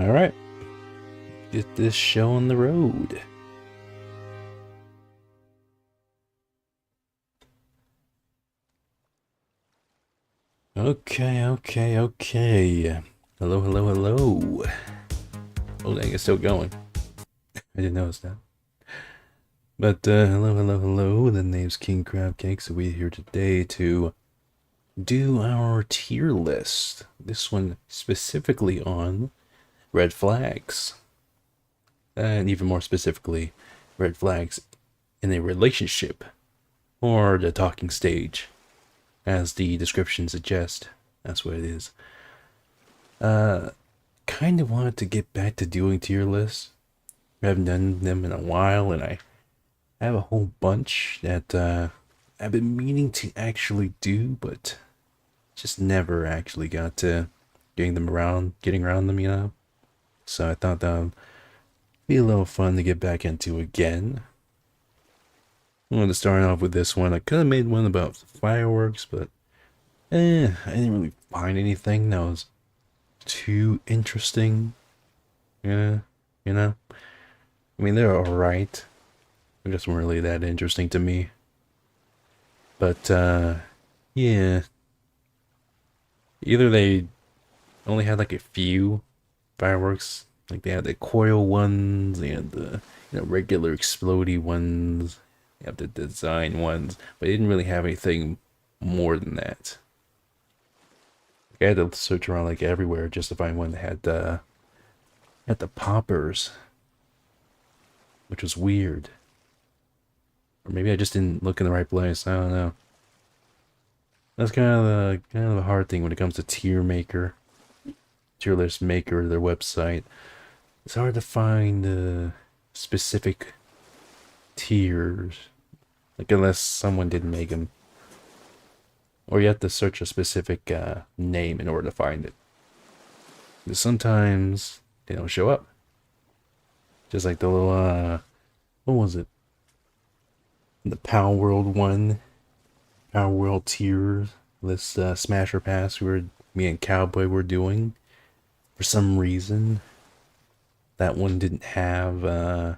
Alright, get this show on the road. Okay. Hello. Oh, dang, it's still going. I didn't notice that. But, hello. The name's King Crab Cake, so we're here today to do our tier list. This one specifically on red flags. And even more specifically, red flags in a relationship, or the talking stage, as the description suggests. That's what it is. Kind of wanted to get back to doing tier lists. I haven't done them in a while, and I have a whole bunch that I've been meaning to actually do, but just never actually got to getting around them, you know? So I thought that would be a little fun to get back into again. I wanted to start off with this one. I could have made one about fireworks, but I didn't really find anything that was too interesting. Yeah, you know? I mean, they're alright. They just weren't really that interesting to me. But, yeah. Either they only had like a few fireworks. Like they had the coil ones, they had the regular explodey ones, they have the design ones, but they didn't really have anything more than that. Like I had to search around like everywhere just to find one that had the poppers, which was weird. Or maybe I just didn't look in the right place. I don't know. That's kind of the hard thing when it comes to tier list maker, their website. It's hard to find specific tiers, like unless someone didn't make them, or you have to search a specific name in order to find it. Because sometimes they don't show up. Just like the little what was it? The Power World one, Power World tier list Smasher Pass me and Cowboy were doing. For some reason, that one didn't have it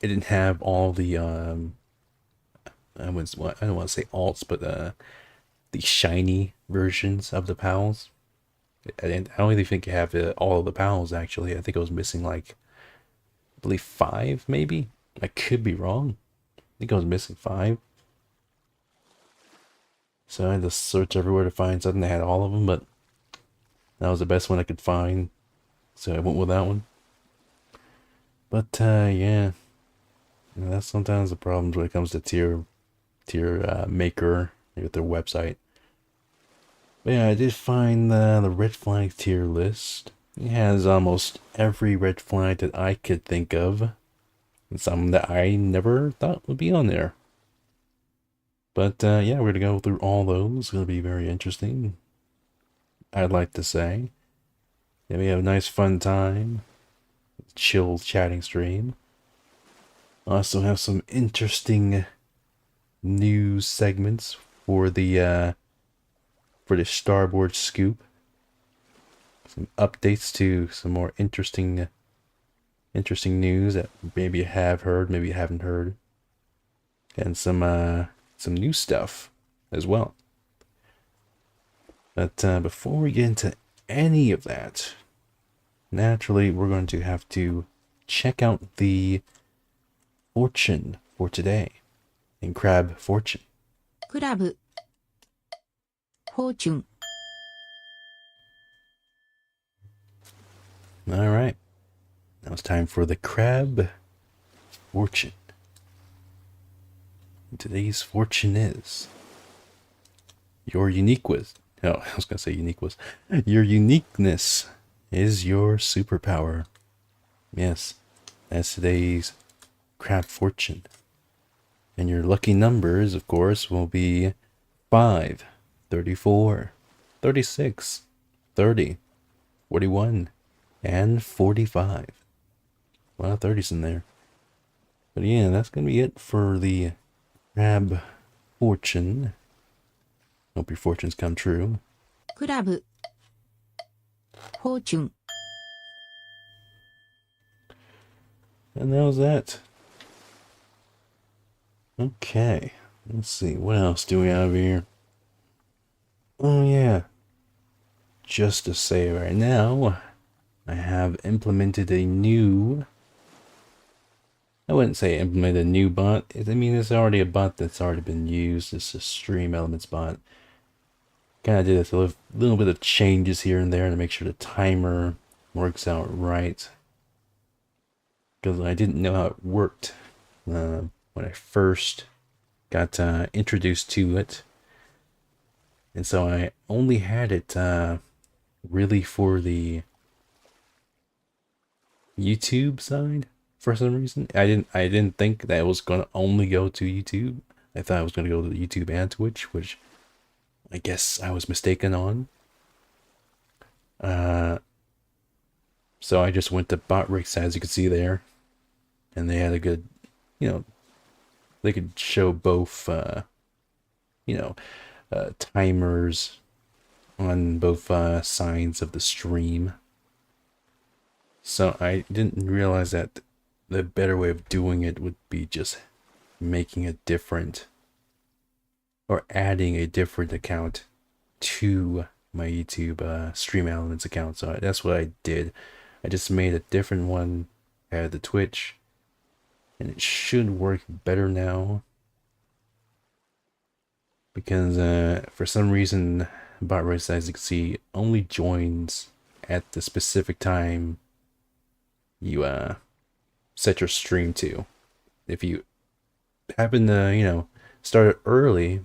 didn't have all the I don't want to say alts, but the shiny versions of the pals. I don't even think you have all of the pals actually. I think I was missing like, I believe 5 maybe. I could be wrong. I think I was missing 5. So I had to search everywhere to find something that had all of them, but that was the best one I could find. So I went with that one. But yeah. That's sometimes the problems when it comes to tier maker with their website. But yeah, I did find the red flag tier list. It has almost every red flag that I could think of, and some that I never thought would be on there. But yeah, we're gonna go through all those. It's gonna be very interesting, I'd like to say. Yeah, we have a nice fun time, chill chatting stream. Also have some interesting news segments for the Starboard Scoop. Some updates to some more interesting news that maybe you have heard, maybe you haven't heard, and some new stuff as well. But before we get into any of that, naturally we're going to have to check out the fortune for today in Crab Fortune. Crab Fortune. Alright, now it's time for the Crab Fortune. And today's fortune is your uniqueness. Oh, I was going to say uniqueness. Your uniqueness is your superpower. Yes, that's today's Crab Fortune. And your lucky numbers, of course, will be 5, 34, 36, 30, 41, and 45. A lot of 30s in there. But yeah, that's going to be it for the Crab Fortune. Hope your fortunes come true. Crab Fortune. And that was that. Okay. Let's see. What else do we have here? Oh, yeah. Just to say right now, I have implemented a new... I wouldn't say implement a new bot. I mean, it's already a bot that's already been used. It's a stream elements bot. Kind of did a little bit of changes here and there to make sure the timer works out right. Because I didn't know how it worked when I first got introduced to it. And so I only had it really for the YouTube side. For some reason, I didn't think that it was gonna only go to YouTube. I thought it was gonna go to YouTube and Twitch, which I guess I was mistaken on. So I just went to BotRix, as you can see there, and they had a good, they could show both, timers on both sides of the stream. So I didn't realize that the better way of doing it would be just making a different, or adding a different account to my YouTube Stream Elements account. So that's what I did. I just made a different one, added the Twitch, and it should work better now. Because for some reason, BotRace, as you can see, only joins at the specific time you set your stream to. If you happen to, start it early,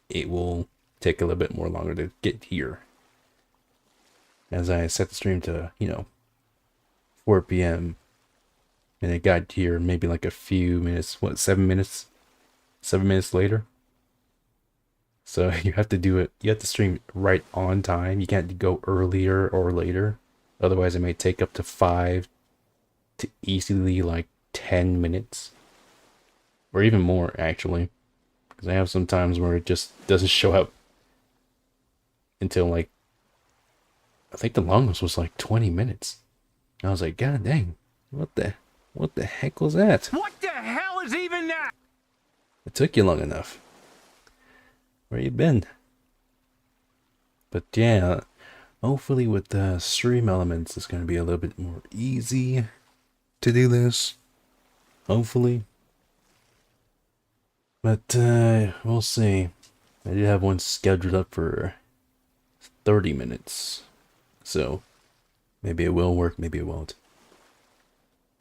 it will take a little bit more longer to get here. As I set the stream to, 4 p.m. and it got here maybe like a few minutes, 7 minutes? 7 minutes later. So you have to do it, you have to stream right on time. You can't go earlier or later. Otherwise it may take up to 5 to easily like 10 minutes. Or even more, actually. Because I have some times where it just doesn't show up until like, I think the longest was like 20 minutes. I was like, God dang, what the heck was that? What the hell is even that? It took you long enough. Where you been? But yeah, hopefully with the stream elements, it's going to be a little bit more easy to do this. Hopefully. But we'll see. I do have one scheduled up for 30 minutes. So maybe it will work, maybe it won't.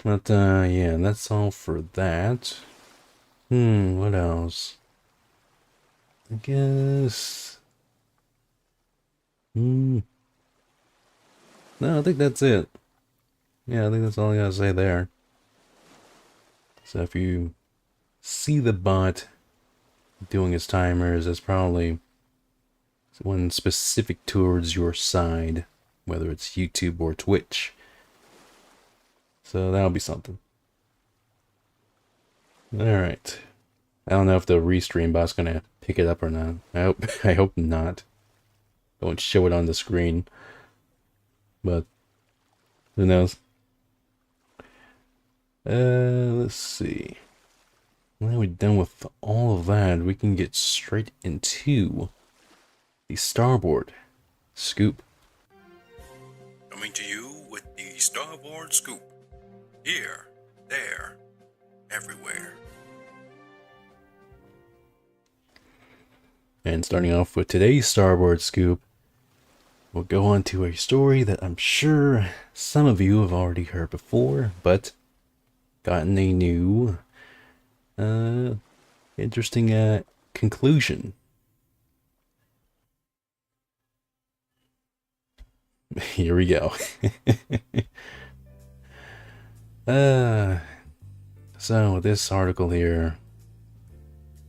But yeah, that's all for that. What else? I guess... No, I think that's it. Yeah, I think that's all I gotta say there. So if you see the bot doing its timers, that's probably one specific towards your side, whether it's YouTube or Twitch. So that'll be something. Alright. I don't know if the restream bot's gonna pick it up or not. I hope not. Don't show it on the screen. But who knows? Let's see. Now we're done with all of that, we can get straight into the Starboard Scoop. Coming to you with the Starboard Scoop. Here, there, everywhere. And starting off with today's Starboard Scoop, we'll go on to a story that I'm sure some of you have already heard before, but gotten a new, interesting conclusion. Here we go. So with this article here,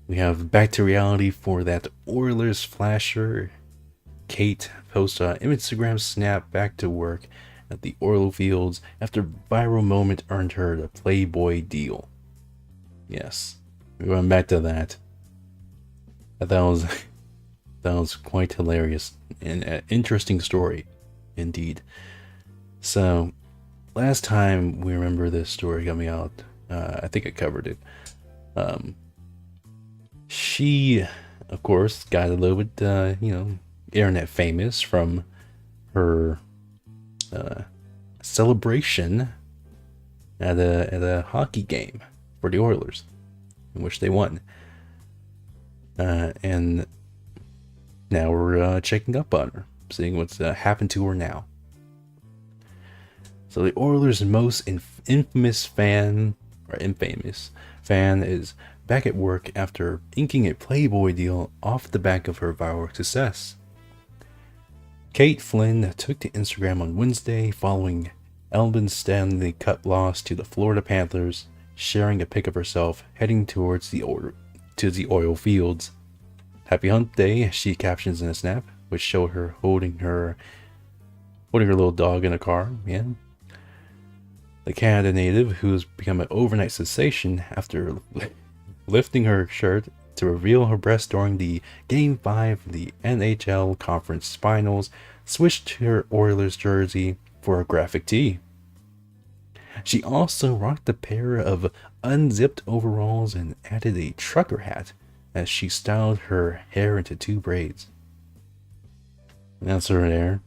we have bacteriality for that Oilers flasher. Kate posts an Instagram snap back to work at the oil fields after viral moment earned her the Playboy deal. Yes, we went back to that. That was quite hilarious and an interesting story, indeed. So, last time we remember this story coming out, I think I covered it. She, of course, got a little bit, internet famous from her celebration at a hockey game for the Oilers, in which they won. And now we're checking up on her, seeing what's happened to her now. So the Oilers' most infamous fan is back at work after inking a Playboy deal off the back of her viral success. Kate Flynn took to Instagram on Wednesday following Albin's Stanley Cup loss to the Florida Panthers, sharing a pic of herself heading towards the oil fields. "Happy Hump Day," she captions in a snap, which showed her holding her little dog in a car. Yeah. The Canada native, who's become an overnight sensation after lifting her shirt to reveal her breast during the Game 5 of the NHL Conference Finals, switched to her Oilers jersey for a graphic tee. She also rocked a pair of unzipped overalls and added a trucker hat as she styled her hair into 2 braids. And that's her there,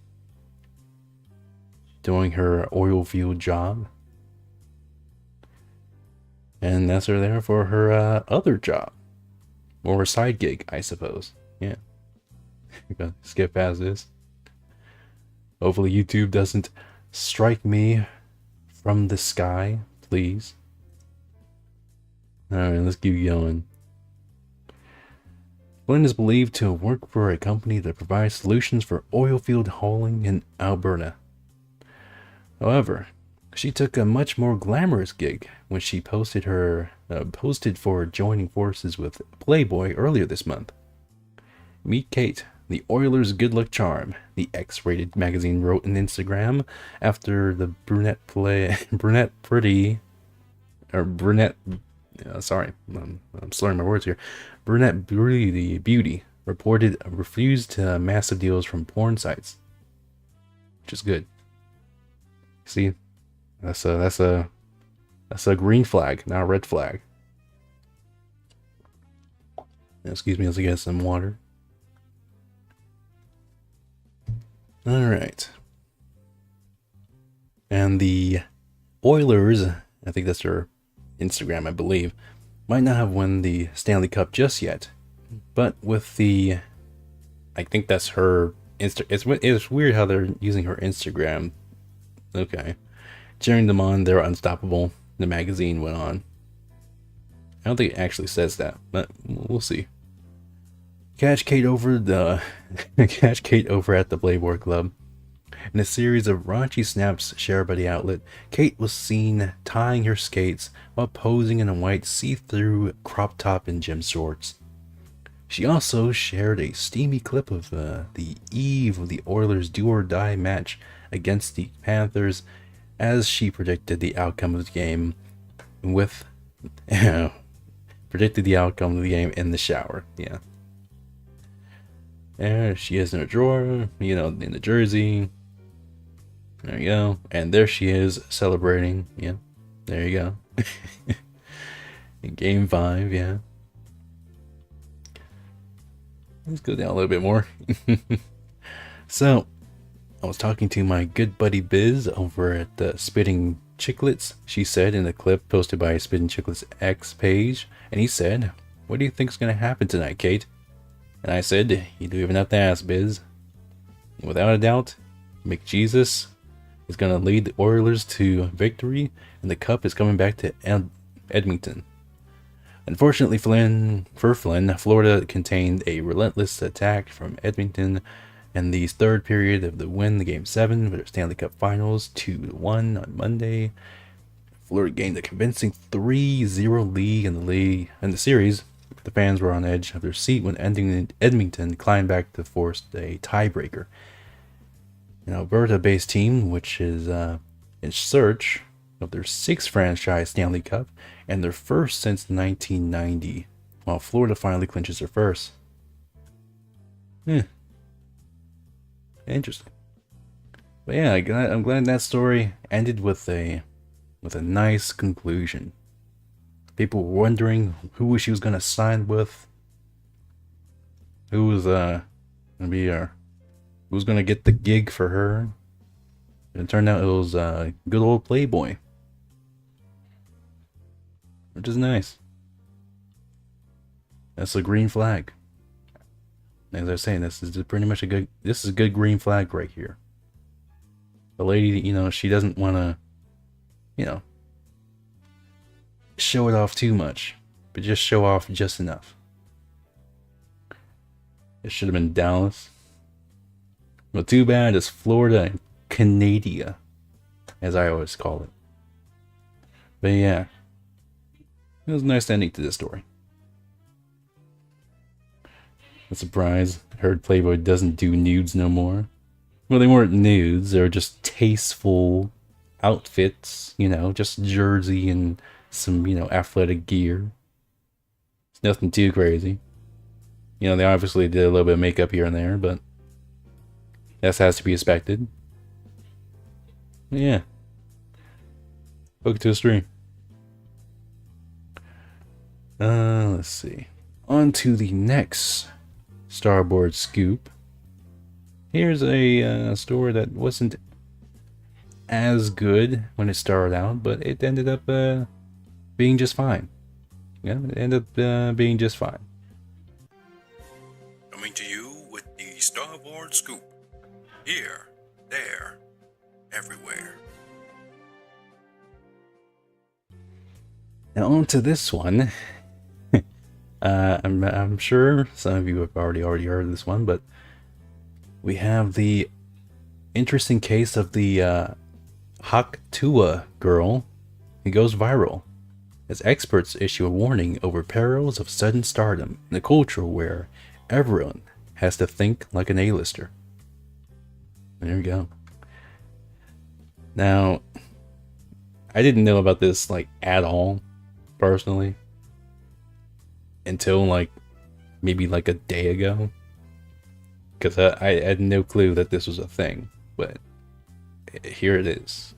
doing her oil field job. And that's her there for her other job. Or her side gig, I suppose. Yeah. Gonna skip past this. Hopefully YouTube doesn't strike me from the sky, please. Alright, let's keep going. Flynn is believed to work for a company that provides solutions for oil field hauling in Alberta. However, she took a much more glamorous gig when she posted for joining forces with Playboy earlier this month. "Meet Kate, the Oilers' good luck charm," the X-rated magazine wrote on Instagram after the brunette I'm slurring my words here. Brunette Beauty reported refused massive deals from porn sites, which is good. See, that's a green flag, not a red flag. Excuse me as I get some water. All right. And the Oilers, I think that's their Instagram, I believe, might not have won the Stanley Cup just yet, but with the, I think that's her it's weird how they're using her Instagram. Okay. Cheering them on, they're unstoppable, the magazine went on. I don't think it actually says that, but we'll see. Catch Kate over at the Playboy Club. In a series of raunchy snaps shared by the outlet, Kate was seen tying her skates while posing in a white see-through crop top and gym shorts. She also shared a steamy clip of the eve of the Oilers' do-or-die match against the Panthers as she predicted the outcome of the game in the shower. Yeah. There she is in her drawer, in the jersey. There you go. And there she is celebrating. Yeah. There you go. In Game 5, yeah. Let's go down a little bit more. So, I was talking to my good buddy Biz over at the Spitting Chicklets, she said in a clip posted by Spitting Chicklets X page. And he said, "What do you think's going to happen tonight, Kate?" And I said, "You don't even have to ask, Biz. Without a doubt, McJesus is going to lead the Oilers to victory, and the cup is coming back to Edmonton." Unfortunately for Flynn, Florida contained a relentless attack from Edmonton in the third period of the win the Game 7 for the Stanley Cup Finals 2-1 on Monday. Florida gained a convincing 3-0 lead in the series. The fans were on edge of their seat when Edmonton climbed back to force a tiebreaker. An Alberta-based team, which is in search of their 6th franchise Stanley Cup and their first since 1990, while Florida finally clinches their first. Interesting. But yeah, I'm glad that story ended with a nice conclusion. People were wondering who she was gonna sign with, who was gonna be who's gonna get the gig for her. And it turned out it was good old Playboy, which is nice. That's a green flag. As I was saying, this is pretty much a good green flag right here. The lady, you know, she doesn't want to, you know, show it off too much, but just show off just enough. It should have been Dallas. Well, too bad it's Florida and Canada, as I always call it. But yeah, it was a nice ending to this story. A surprise. Heard Playboy doesn't do nudes no more. Well, they weren't nudes. They were just tasteful outfits, you know, just jersey and some, you know, athletic gear. It's nothing too crazy. You know, they obviously did a little bit of makeup here and there, but that has to be expected. Yeah. Welcome to the stream. Let's see. On to the next Starboard scoop. Here's a story that wasn't as good when it started out, but it ended up being just fine. Yeah, it ended up being just fine. Coming to you with the Starboard Scoop. Here, there, everywhere. Now on to this one. I'm sure some of you have already heard this one, but we have the interesting case of the Haktua girl who goes viral as experts issue a warning over perils of sudden stardom in a culture where everyone has to think like an A-lister. There we go. Now, I didn't know about this like at all, personally, until like maybe like a day ago, because I had no clue that this was a thing, but here it is.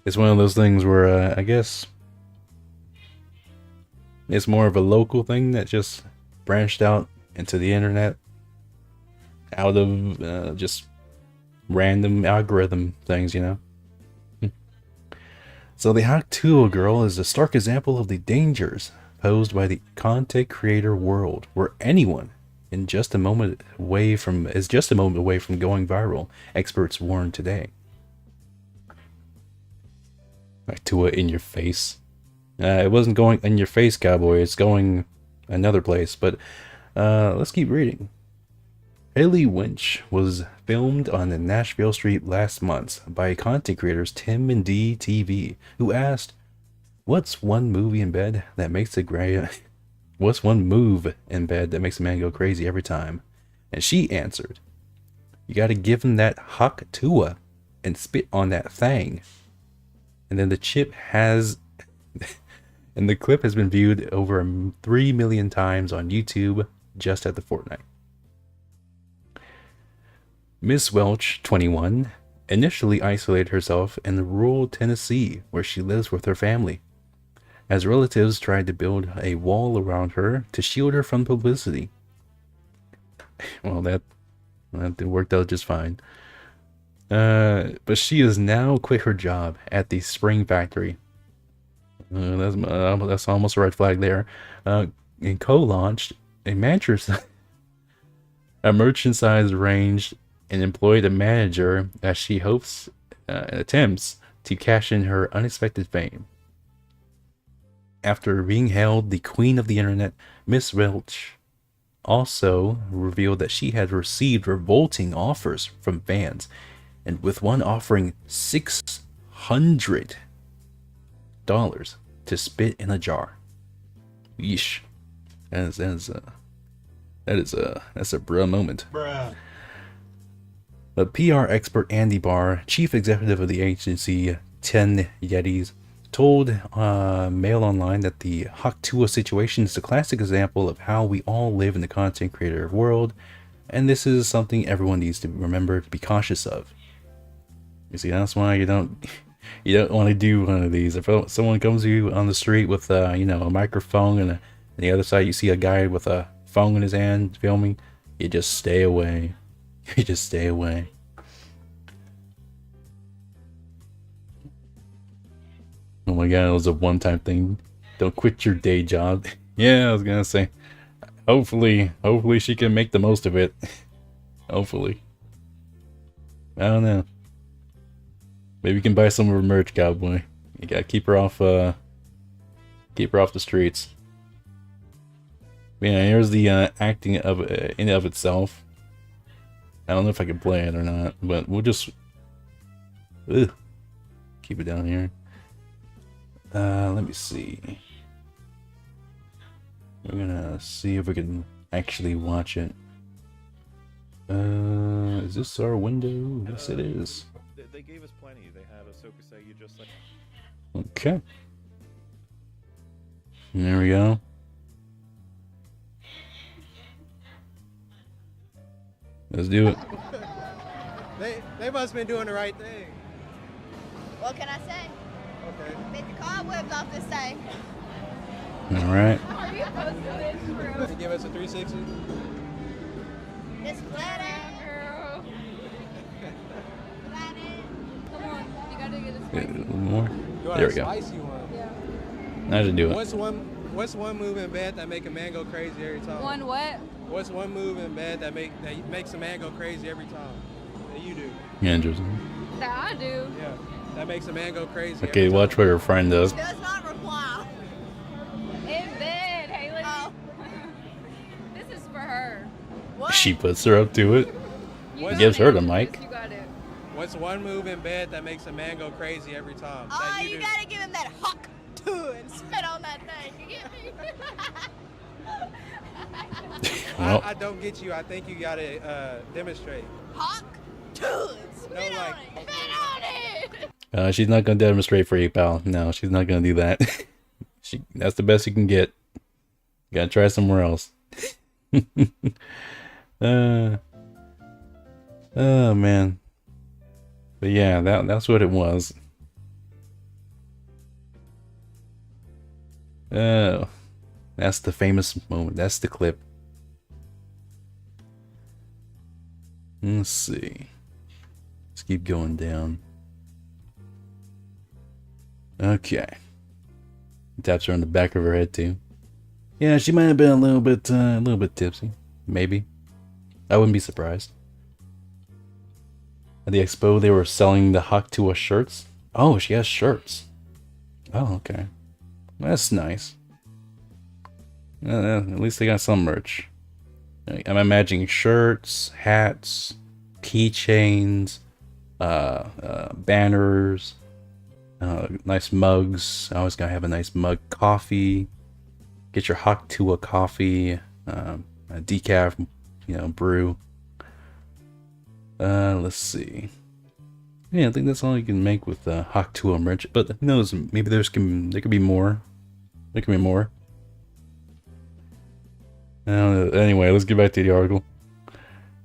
It's one of those things where I guess it's more of a local thing that just branched out into the internet out of just random algorithm things, you know. So the Haktua girl is a stark example of the dangers posed by the content creator world, where anyone is just a moment away from going viral. Experts warn today. Haktua in your face. It wasn't going in your face, cowboy. It's going another place. But let's keep reading. Haley Winch was filmed on the Nashville street last month by content creators Tim and D TV, who asked, "What's one movie in bed that makes What's one move in bed that makes a man go crazy every time?" And she answered, "You got to give him that Haktua and spit on that thing." And then the clip has been viewed over 3 million times on YouTube just at the fortnight. Miss Welch, 21, initially isolated herself in rural Tennessee, where she lives with her family, as relatives tried to build a wall around her to shield her from publicity. Well, that worked out just fine. But she has now quit her job at the Spring Factory. That's almost a red flag there. And co-launched a merchandise range and employed a manager as she hopes attempts to cash in her unexpected fame. After being hailed the queen of the internet, Miss Welch also revealed that she had received revolting offers from fans, and with one offering $600 to spit in a jar. Yeesh. That's a bruh moment. Bruh. But PR expert Andy Barr, chief executive of the agency 10 Yetis, told Mail Online that the Haktua situation is a classic example of how we all live in the content creator world. And this is something everyone needs to remember to be cautious of. You see, that's why you don't want to do one of these. If someone comes to you on the street with you know, a microphone and on the other side you see a guy with a phone in his hand filming, you just stay away. You just stay away. Oh my god, it was a one-time thing. Don't quit your day job. Yeah, I was gonna say. Hopefully she can make the most of it. Hopefully. I don't know. Maybe you can buy some of her merch, cowboy. You gotta keep her off the streets. Yeah, here's the acting of in of itself. I don't know if I can play it or not, but we'll just keep it down here. Let me see. We're gonna see if we can actually watch it. Is this our window? Yes, it is. They gave us plenty. They had Ahsoka say you just like. Okay. There we go. Let's do it. They must have been doing the right thing. What can I say? Okay. Make the cobwebs off this thing. All right. Are you supposed to this They give us a 360. It's flat girl. Come on, you gotta get A little more. You want There a we go. spicy one? Yeah. I should do it. What's one move in bed that make a man go crazy every time? One what? What's one move in bed that makes a man go crazy every time? That you do. Yeah, interesting. That I do. Yeah. That makes a man go crazy. Okay, every watch time. what her friend does. Does not reply. In bed, Haley. Oh. This is for her. What? She puts her up to it. You What got gives it. her the mic? You got it. What's one move in bed that makes a man go crazy every time? Oh, that you do? gotta give him that huck to and spit on that thing. You get me? Well, I don't get you. I think you gotta demonstrate. Huck to and spit No, on like- it. Spit on it. she's not gonna demonstrate for you, pal. No, she's not gonna do that. That's the best you can get. Gotta try somewhere else. Oh man. But yeah, that's what it was. Oh, that's the famous moment. That's the clip. Let's see. Let's keep going down. Okay. Taps her on the back of her head too. Yeah, she might have been a little bit tipsy. Maybe. I wouldn't be surprised. At the expo, they were selling the Haktua shirts. Oh, she has shirts. Oh, okay. That's nice. At least they got some merch. I'm imagining shirts, hats, keychains, banners, nice mugs. I always gotta have a nice mug. Coffee. Get your Haktua coffee, a decaf, brew. Let's see. Yeah, I think that's all you can make with Haktua merch. But who knows? Maybe there could be more. There could be more. Anyway, let's get back to the article.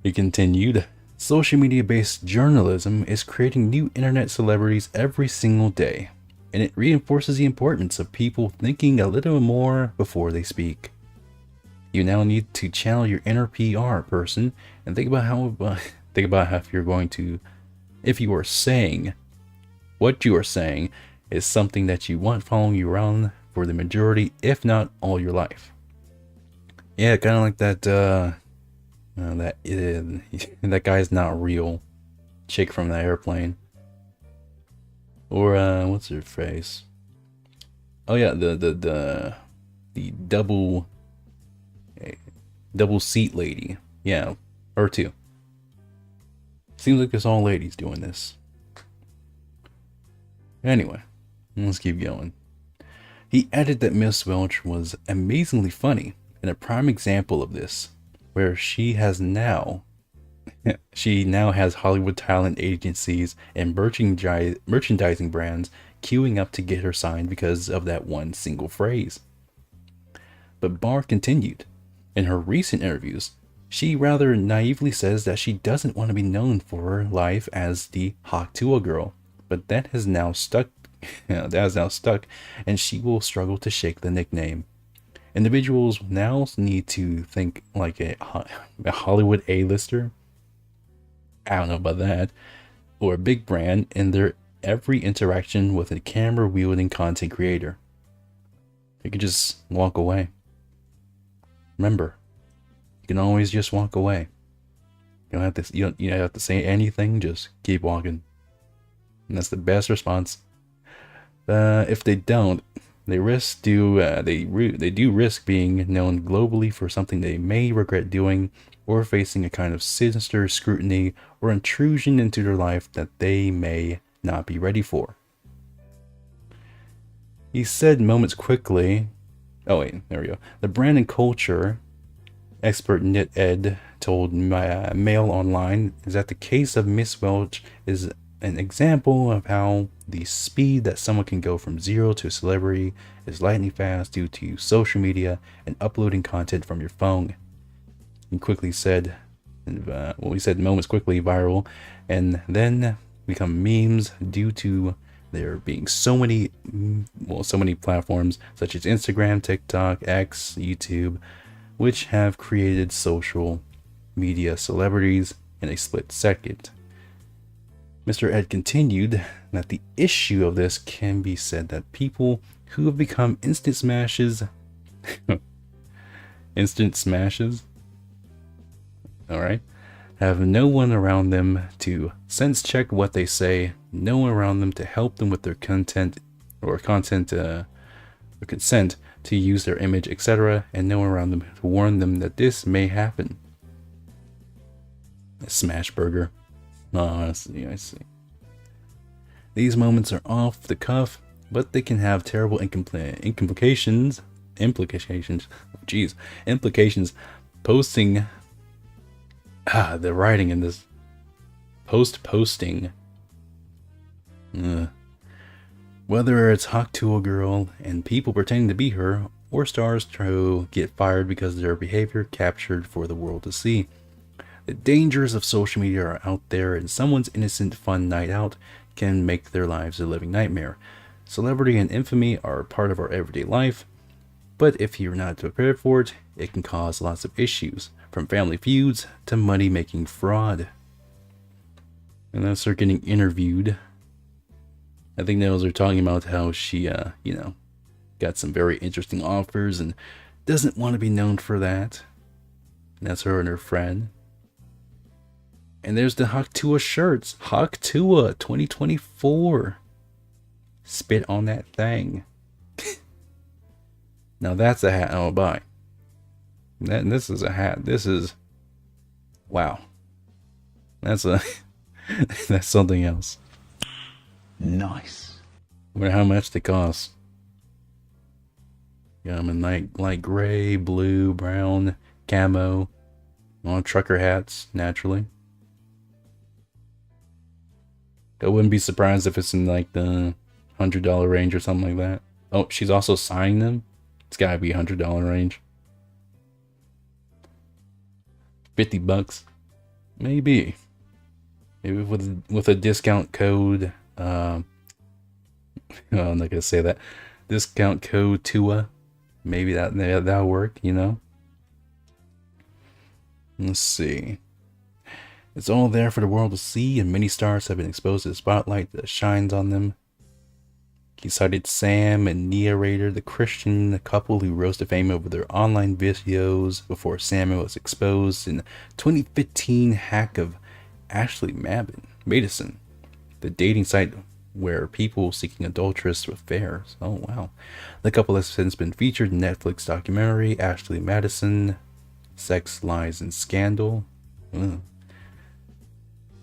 He continued. Social media-based journalism is creating new internet celebrities every single day, and it reinforces the importance of people thinking a little more before they speak. You now need to channel your inner PR person and think about how if you are saying what you are saying is something that you want following you around for the majority, if not all your life. Yeah, kind of like that that guy's not real chick from that airplane. Or what's her face? Oh yeah, the double seat lady. Yeah, her too. Seems like it's all ladies doing this. Anyway, let's keep going. He added that Miss Welch was amazingly funny and a prime example of this, where she now has Hollywood talent agencies and merchandising brands queuing up to get her signed because of that one single phrase. But Barr continued. In her recent interviews, She rather naively says that she doesn't want to be known for her life as the Haktua girl, but that has now stuck. That has now stuck, and she will struggle to shake the nickname. Individuals now need to think like a Hollywood A-lister. I don't know about that, or a big brand in their every interaction with a camera-wielding content creator. They could just walk away. Remember, you can always just walk away. You don't have to. You don't have to say anything. Just keep walking, and that's the best response. If they don't, they do risk being known globally for something they may regret doing, or facing a kind of sinister scrutiny or intrusion into their life that they may not be ready for. He said moments quickly. Oh wait, there we go. The brand and culture expert Knit Ed told Mail Online is that the case of Miss Welch is an example of how the speed that someone can go from zero to celebrity is lightning fast due to social media and uploading content from your phone. He quickly said, he said moments quickly viral and then become memes due to there being so many platforms such as Instagram, TikTok, X, YouTube, which have created social media celebrities in a split second. Mr. Ed continued that the issue of this can be said that people who have become instant smashes, alright, have no one around them to sense check what they say, no one around them to help them with their consent to use their image, etc., and no one around them to warn them that this may happen. A smash burger. Oh, I see. These moments are off the cuff, but they can have terrible implications. Posting. The writing in this. Posting. Whether it's Haktua girl and people pretending to be her, or stars to get fired because of their behavior captured for the world to see. The dangers of social media are out there, and someone's innocent fun night out can make their lives a living nightmare. Celebrity and infamy are part of our everyday life, but if you're not prepared for it, it can cause lots of issues, from family feuds to money-making fraud. And that's her getting interviewed. I think those are talking about how she, got some very interesting offers and doesn't want to be known for that. And that's her and her friend. And there's the Haktua shirts. Haktua 2024. Spit on that thing. Now that's a hat I'll buy. This is a hat. This is... Wow. That's that's something else. Nice. I wonder how much they cost. Yeah, I'm in light gray, blue, brown, camo. All trucker hats, naturally. I wouldn't be surprised if it's in like the $100 range or something like that. Oh, she's also signing them. It's gotta be $100 range. $50, maybe. Maybe with a discount code. I'm not gonna say that. Discount code TUA. Maybe that'll work. You know. Let's see. It's all there for the world to see, and many stars have been exposed to the spotlight that shines on them. He cited Sam and Nia Rader, the Christian couple who rose to fame over their online videos before Sam was exposed in 2015 hack of Ashley Madison, the dating site where people seeking adulterous affairs. Oh wow. The couple has since been featured in Netflix documentary Ashley Madison, Sex, Lies, and Scandal.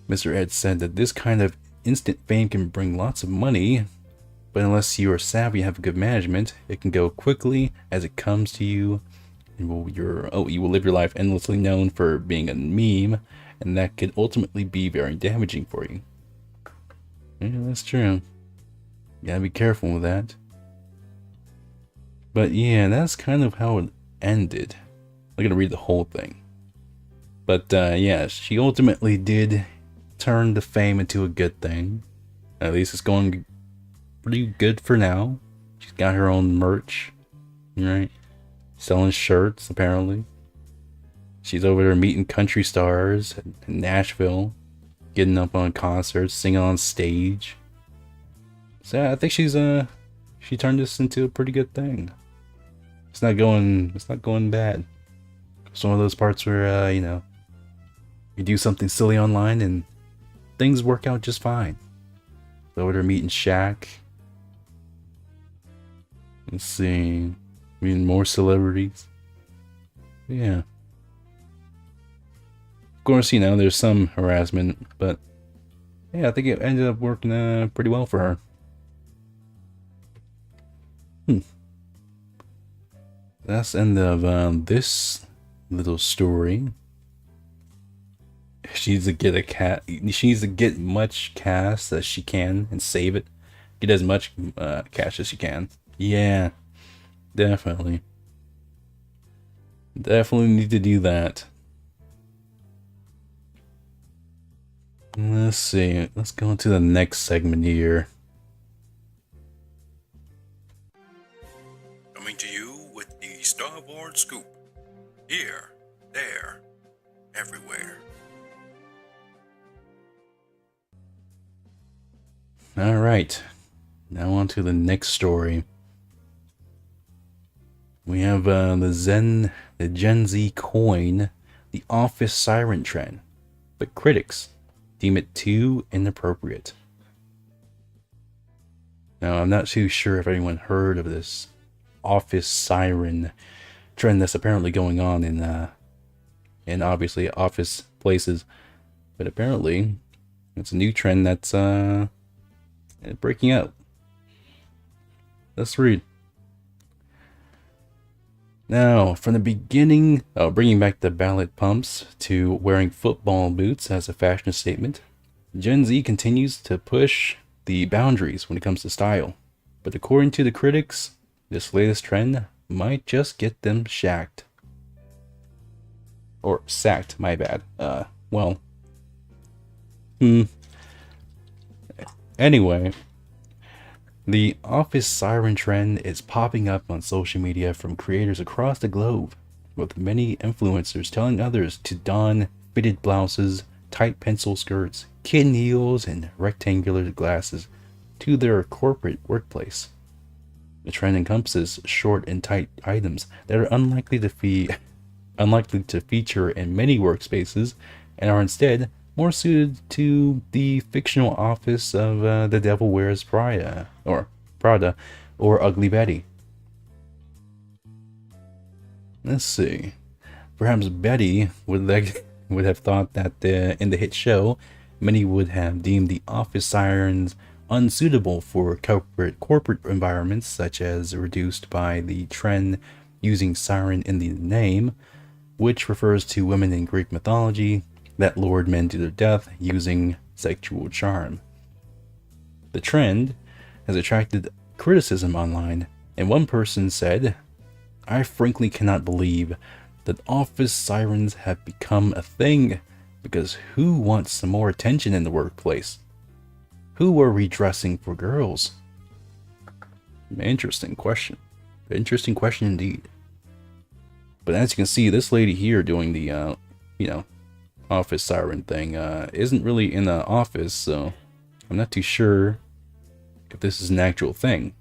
Mr. Ed said that this kind of instant fame can bring lots of money, but unless you are savvy and have good management, it can go quickly as it comes to you, and you will live your life endlessly known for being a meme, and that could ultimately be very damaging for you. Yeah, that's true. You gotta be careful with that. But yeah, that's kind of how it ended. I'm gonna read the whole thing. But yeah, she ultimately did turn the fame into a good thing. At least it's going pretty good for now. She's got her own merch, right? Selling shirts, apparently. She's over there meeting country stars in Nashville, getting up on concerts, singing on stage. So yeah, I think she turned this into a pretty good thing. It's not going bad. It's one of those parts where you know, you do something silly online and things work out just fine. Over there meeting Shaq. Let's see, meeting more celebrities. Yeah. Of course, you know, there's some harassment, but yeah, I think it ended up working pretty well for her. That's the end of this little story. She needs to get a cat. She needs to get much cash as she can and save it. Get as much cash as she can. Yeah, definitely. Definitely need to do that. Let's see. Let's go into the next segment here. Coming to you with the Star Wars scoop. Here, there, everywhere. Alright, now on to the next story. We have the Gen Z coin, the office siren trend, but critics deem it too inappropriate. Now, I'm not too sure if anyone heard of this office siren trend that's apparently going on in obviously office places, but apparently it's a new trend that's breaking out. Let's read. Now, from the beginning, bringing back the ballot pumps to wearing football boots as a fashion statement, Gen Z continues to push the boundaries when it comes to style. But according to the critics, this latest trend might just get them shacked. Or sacked, my bad. Anyway, the office siren trend is popping up on social media from creators across the globe, with many influencers telling others to don fitted blouses, tight pencil skirts, kitten heels, and rectangular glasses to their corporate workplace. The trend encompasses short and tight items that are unlikely to feature in many workspaces and are instead more suited to the fictional office of The Devil Wears Prada or Ugly Betty. Let's see. Perhaps Betty would have thought that in the hit show, many would have deemed the office sirens unsuitable for corporate environments, such as reduced by the trend using siren in the name, which refers to women in Greek mythology that lured men to their death using sexual charm. The trend has attracted criticism online, and one person said, "I frankly cannot believe that office sirens have become a thing, because who wants some more attention in the workplace? Who are redressing for girls?" Interesting question. Interesting question indeed. But as you can see, this lady here doing the, office siren thing isn't really in the office, so I'm not too sure if this is an actual thing.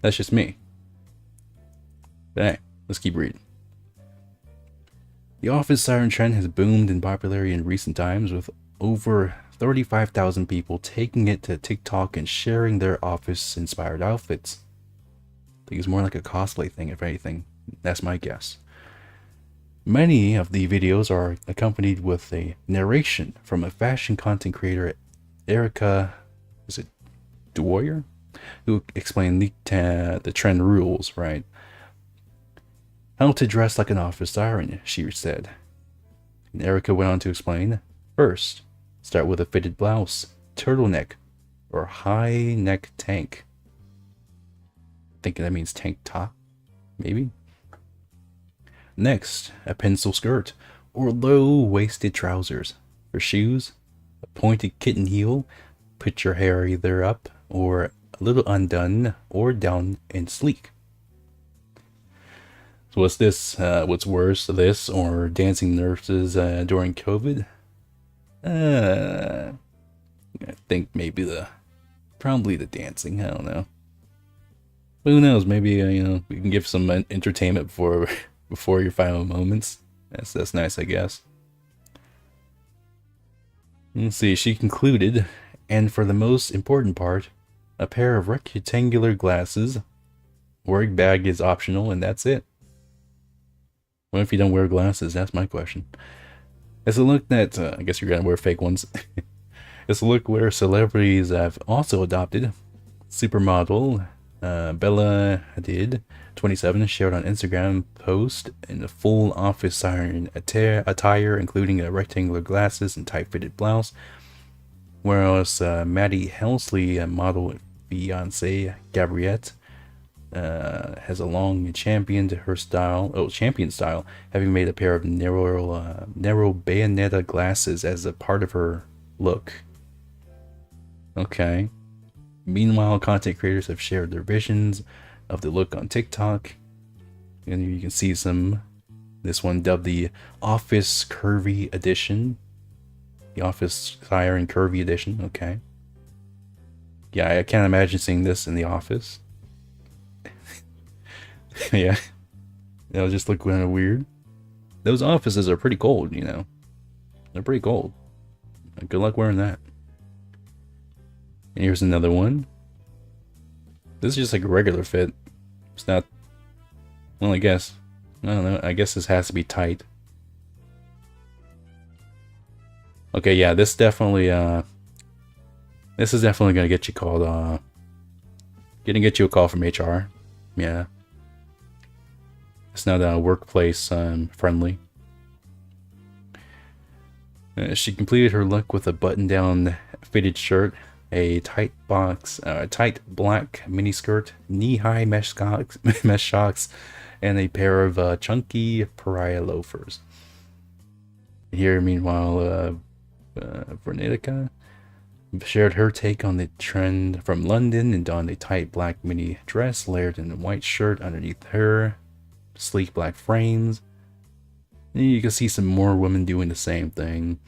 That's just me. But hey, let's keep reading. The office siren trend has boomed in popularity in recent times, with over 35,000 people taking it to TikTok and sharing their office-inspired outfits. I think it's more like a cosplay thing, if anything. That's my guess. Many of the videos are accompanied with a narration from a fashion content creator, Erica, Dwyer, who explained the trend rules, right? How to dress like an office siren, she said. And Erica went on to explain, first, start with a fitted blouse, turtleneck, or high neck tank. I think that means tank top, maybe. Next, a pencil skirt or low-waisted trousers. For shoes, a pointed kitten heel. Put your hair either up or a little undone or down and sleek. So what's this? What's worse, this or dancing nurses during COVID? I think maybe probably the dancing. I don't know. Who knows? Maybe we can give some entertainment before your final moments. That's nice, I guess. Let's see. She concluded, and for the most important part, a pair of rectangular glasses. Work bag is optional, and that's it. What if you don't wear glasses? That's my question. It's a look that I guess you're gonna wear fake ones. It's a look where celebrities have also adopted. Supermodel Bella Hadid, 27, shared on Instagram post in a full office siren attire, including rectangular glasses and tight-fitted blouse. Whereas Maddie Helsley, model fiance Gabriette, has a long championed style, having made a pair of narrow bayonetta glasses as a part of her look. Okay. Meanwhile, content creators have shared their visions of the look on TikTok, and you can see this one dubbed the Office Curvy Edition. The Office Siren Curvy Edition. Okay. Yeah, I can't imagine seeing this in the office. Yeah. It'll just look kind of weird. Those offices are pretty cold, They're pretty cold. Good luck wearing that. And here's another one. This is just like a regular fit. It's not... Well, I guess. I don't know. I guess this has to be tight. Okay, yeah, this definitely, this is definitely gonna get you called, gonna get you a call from HR. Yeah. It's not workplace friendly. She completed her look with a button-down fitted shirt, a tight black miniskirt, knee-high mesh socks, and a pair of chunky pariah loafers. Here, meanwhile, Vernitica shared her take on the trend from London and donned a tight black mini dress layered in a white shirt underneath her sleek black frames. And you can see some more women doing the same thing.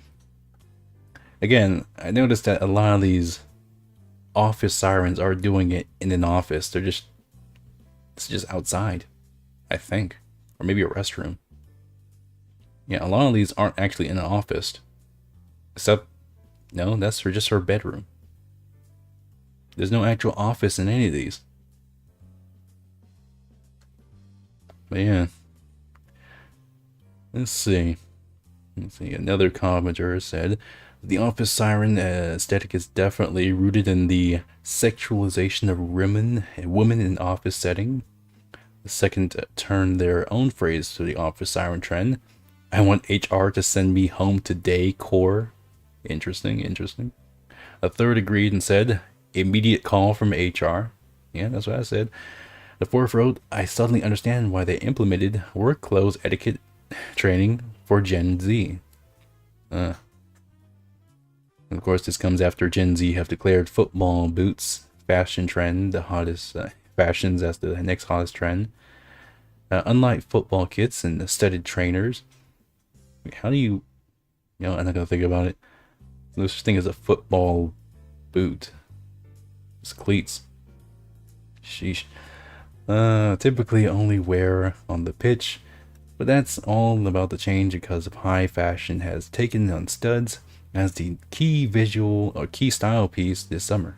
Again, I noticed that a lot of these office sirens are doing it in an office. It's just outside, I think, or maybe a restroom. Yeah, a lot of these aren't actually in an office. Except, no, that's just her bedroom. There's no actual office in any of these. But yeah. Let's see. Another commenter said, the office siren aesthetic is definitely rooted in the sexualization of women in office setting. The second turned their own phrase to the office siren trend. I want HR to send me home today, core. Interesting. A third agreed and said, immediate call from HR. Yeah, that's what I said. The fourth wrote, I suddenly understand why they implemented work clothes etiquette training for Gen Z. And of course, this comes after Gen Z have declared football boots fashion trend, the hottest fashions as the next hottest trend. Unlike football kits and studded trainers, how do you I'm not gonna think about it. No such thing as a football boot. It's cleats. Sheesh. Typically only wear on the pitch, but that's all about to change because of high fashion has taken on studs as the key visual or key style piece this summer.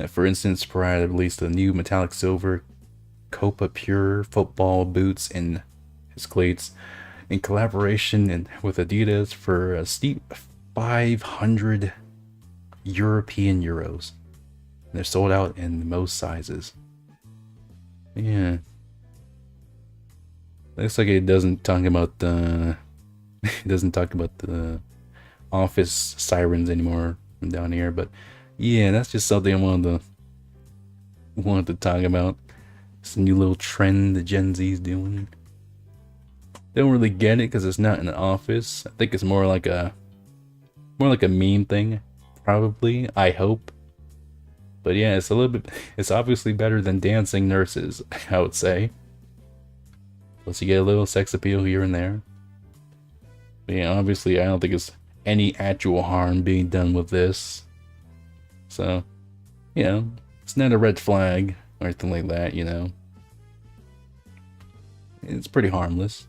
For instance, Prada released the new metallic silver Copa Pure football boots in his cleats in collaboration with Adidas for a steep 500 European euros. They're sold out in most sizes. Yeah. Looks like it doesn't talk about the office sirens anymore from down here, but yeah, that's just something I wanted to talk about. It's a new little trend the Gen Z's doing. Don't really get it because it's not in the office. I think it's more like a meme thing, probably. I hope. But yeah, it's a little bit. It's obviously better than dancing nurses, I would say. Plus, you get a little sex appeal here and there. But yeah, obviously, I don't think it's any actual harm being done with this. So, you know, it's not a red flag or anything like that, you know. It's pretty harmless.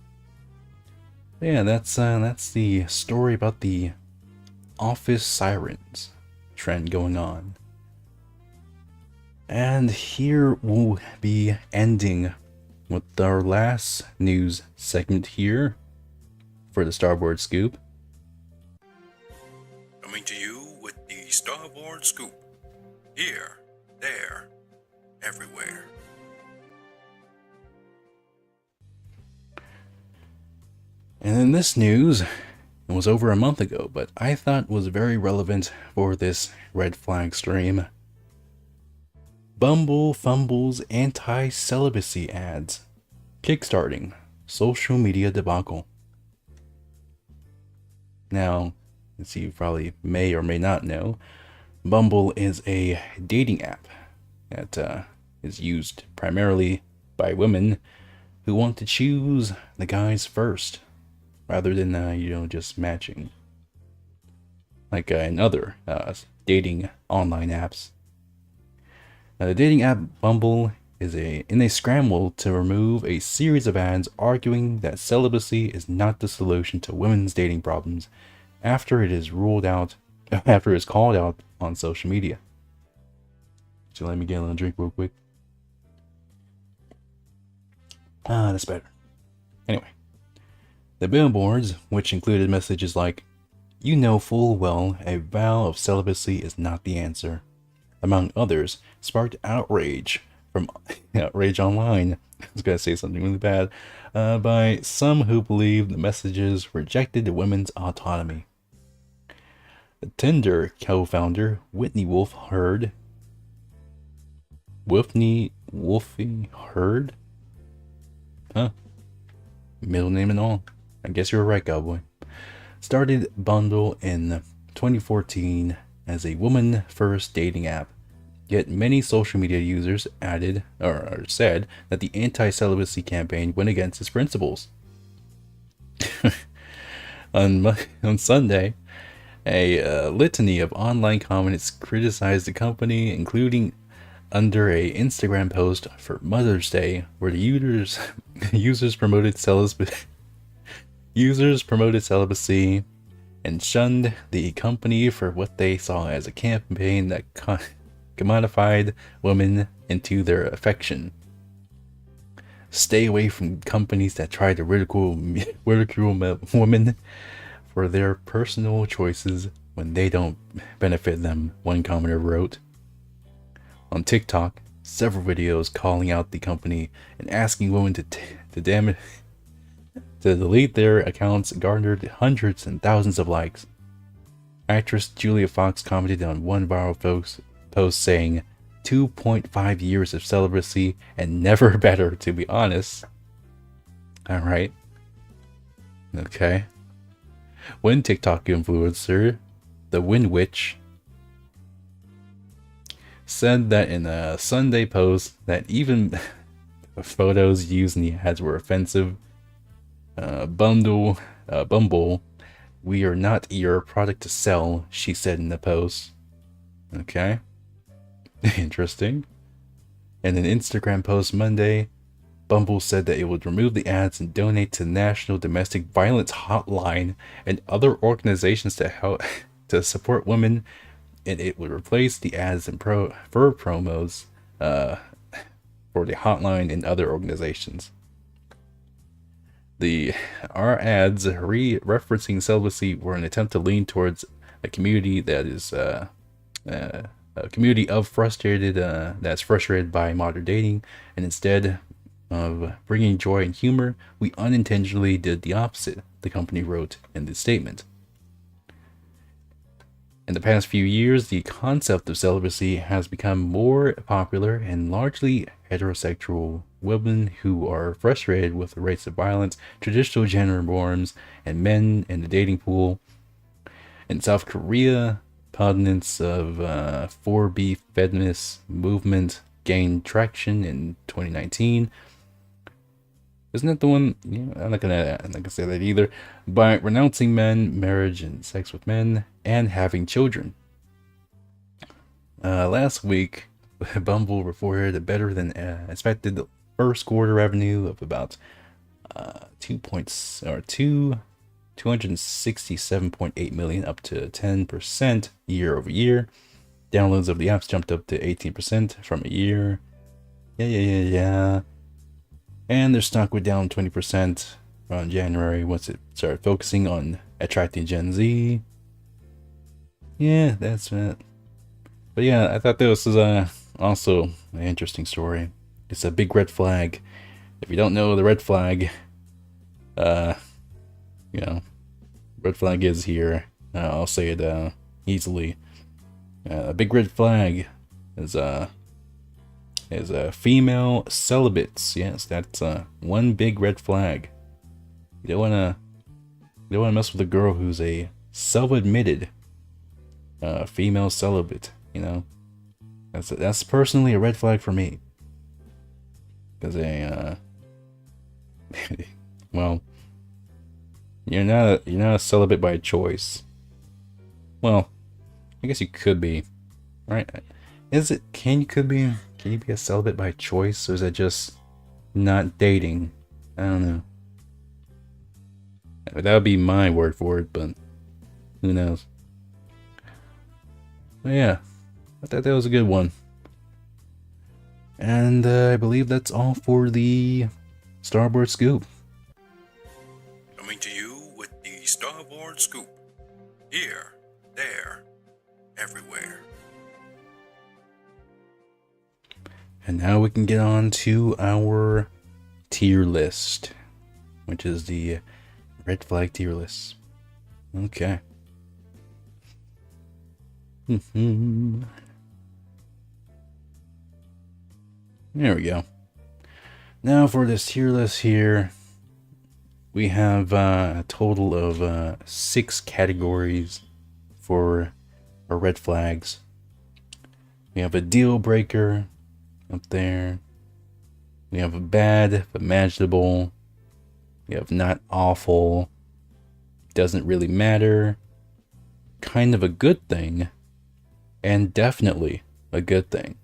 But yeah, that's the story about the office sirens trend going on. And here we'll be ending with our last news segment here for the Starboard Scoop. Coming to you with the Starboard Scoop. Here, there, everywhere. And in this news, it was over a month ago, but I thought was very relevant for this red flag stream. Bumble fumbles anti-celibacy ads, kickstarting social media debacle. Now, as you probably may or may not know, Bumble is a dating app that is used primarily by women who want to choose the guys first, rather than just matching, like in other dating online apps. Now, the dating app Bumble is in a scramble to remove a series of ads arguing that celibacy is not the solution to women's dating problems after it is called out on social media. So let me get a little drink real quick. That's better. Anyway, the billboards, which included messages like, "You know full well a vow of celibacy is not the answer," among others, sparked outrage from outrage online. I was gonna say something really bad, by some who believe the messages rejected women's autonomy. The Tinder co-founder Whitney Wolfe Herd, middle name and all. I guess you're right, cowboy. Started Bundle in 2014 as a woman-first dating app. Yet many social media users said that the anti-celibacy campaign went against its principles. On Sunday, a litany of online comments criticized the company, including under a Instagram post for Mother's Day, where the users promoted celibacy and shunned the company for what they saw as a campaign that commodified women into their affection. Stay away from companies that try to ridicule women for their personal choices when they don't benefit them, one commenter wrote. On TikTok, several videos calling out the company and asking women to delete their accounts garnered hundreds and thousands of likes. Actress Julia Fox commented on one viral post saying, 2.5 years of celibacy and never better, to be honest. Alright. Okay. One TikTok influencer, the Wind Witch, said that in a Sunday post that even photos used in the ads were offensive. Bumble, we are not your product to sell, she said in the post. Okay. Interesting. In an Instagram post Monday, Bumble said that it would remove the ads and donate to the National Domestic Violence Hotline and other organizations to help to support women, and it would replace the ads and for promos for the hotline and other organizations. Our ads referencing celibacy were an attempt to lean towards a community that is a community of that's frustrated by modern dating, and instead of bringing joy and humor, we unintentionally did the opposite, the company wrote in the statement. In the past few years, the concept of celibacy has become more popular in largely heterosexual women who are frustrated with the rates of violence, traditional gender norms, and men in the dating pool. In South Korea, proponents of 4B feminist movement gained traction in 2019. Isn't that the one? Yeah, I'm not gonna say that either. By renouncing men, marriage, and sex with men, and having children. Last week, Bumble reported a better than expected first quarter revenue of about 267.8 million, up to 10% year over year. Downloads of the apps jumped up to 18% from a year. Yeah. And their stock went down 20% around January once it started focusing on attracting Gen Z. Yeah, that's it. But yeah, I thought this was also an interesting story. It's a big red flag. If you don't know the red flag, red flag is here. I'll say it easily. A big red flag is female celibates. Yes, that's one big red flag. You don't wanna mess with a girl who's a self-admitted female celibate. You know, that's personally a red flag for me. Because well, you're not a celibate by choice. Well, I guess you could be, right? Can you be a celibate by choice, or is that just not dating? I don't know. That would be my word for it, but who knows? But yeah, I thought that was a good one. And I believe that's all for the Starboard Scoop. Coming to you with the Starboard Scoop. Here, there, everywhere. And now we can get on to our tier list, which is the red flag tier list. Okay. There we go. Now for this tier list here, we have a total of 6 categories for our red flags. We have a deal breaker up there. We have a bad but manageable. We have not awful, doesn't really matter, kind of a good thing, and definitely a good thing.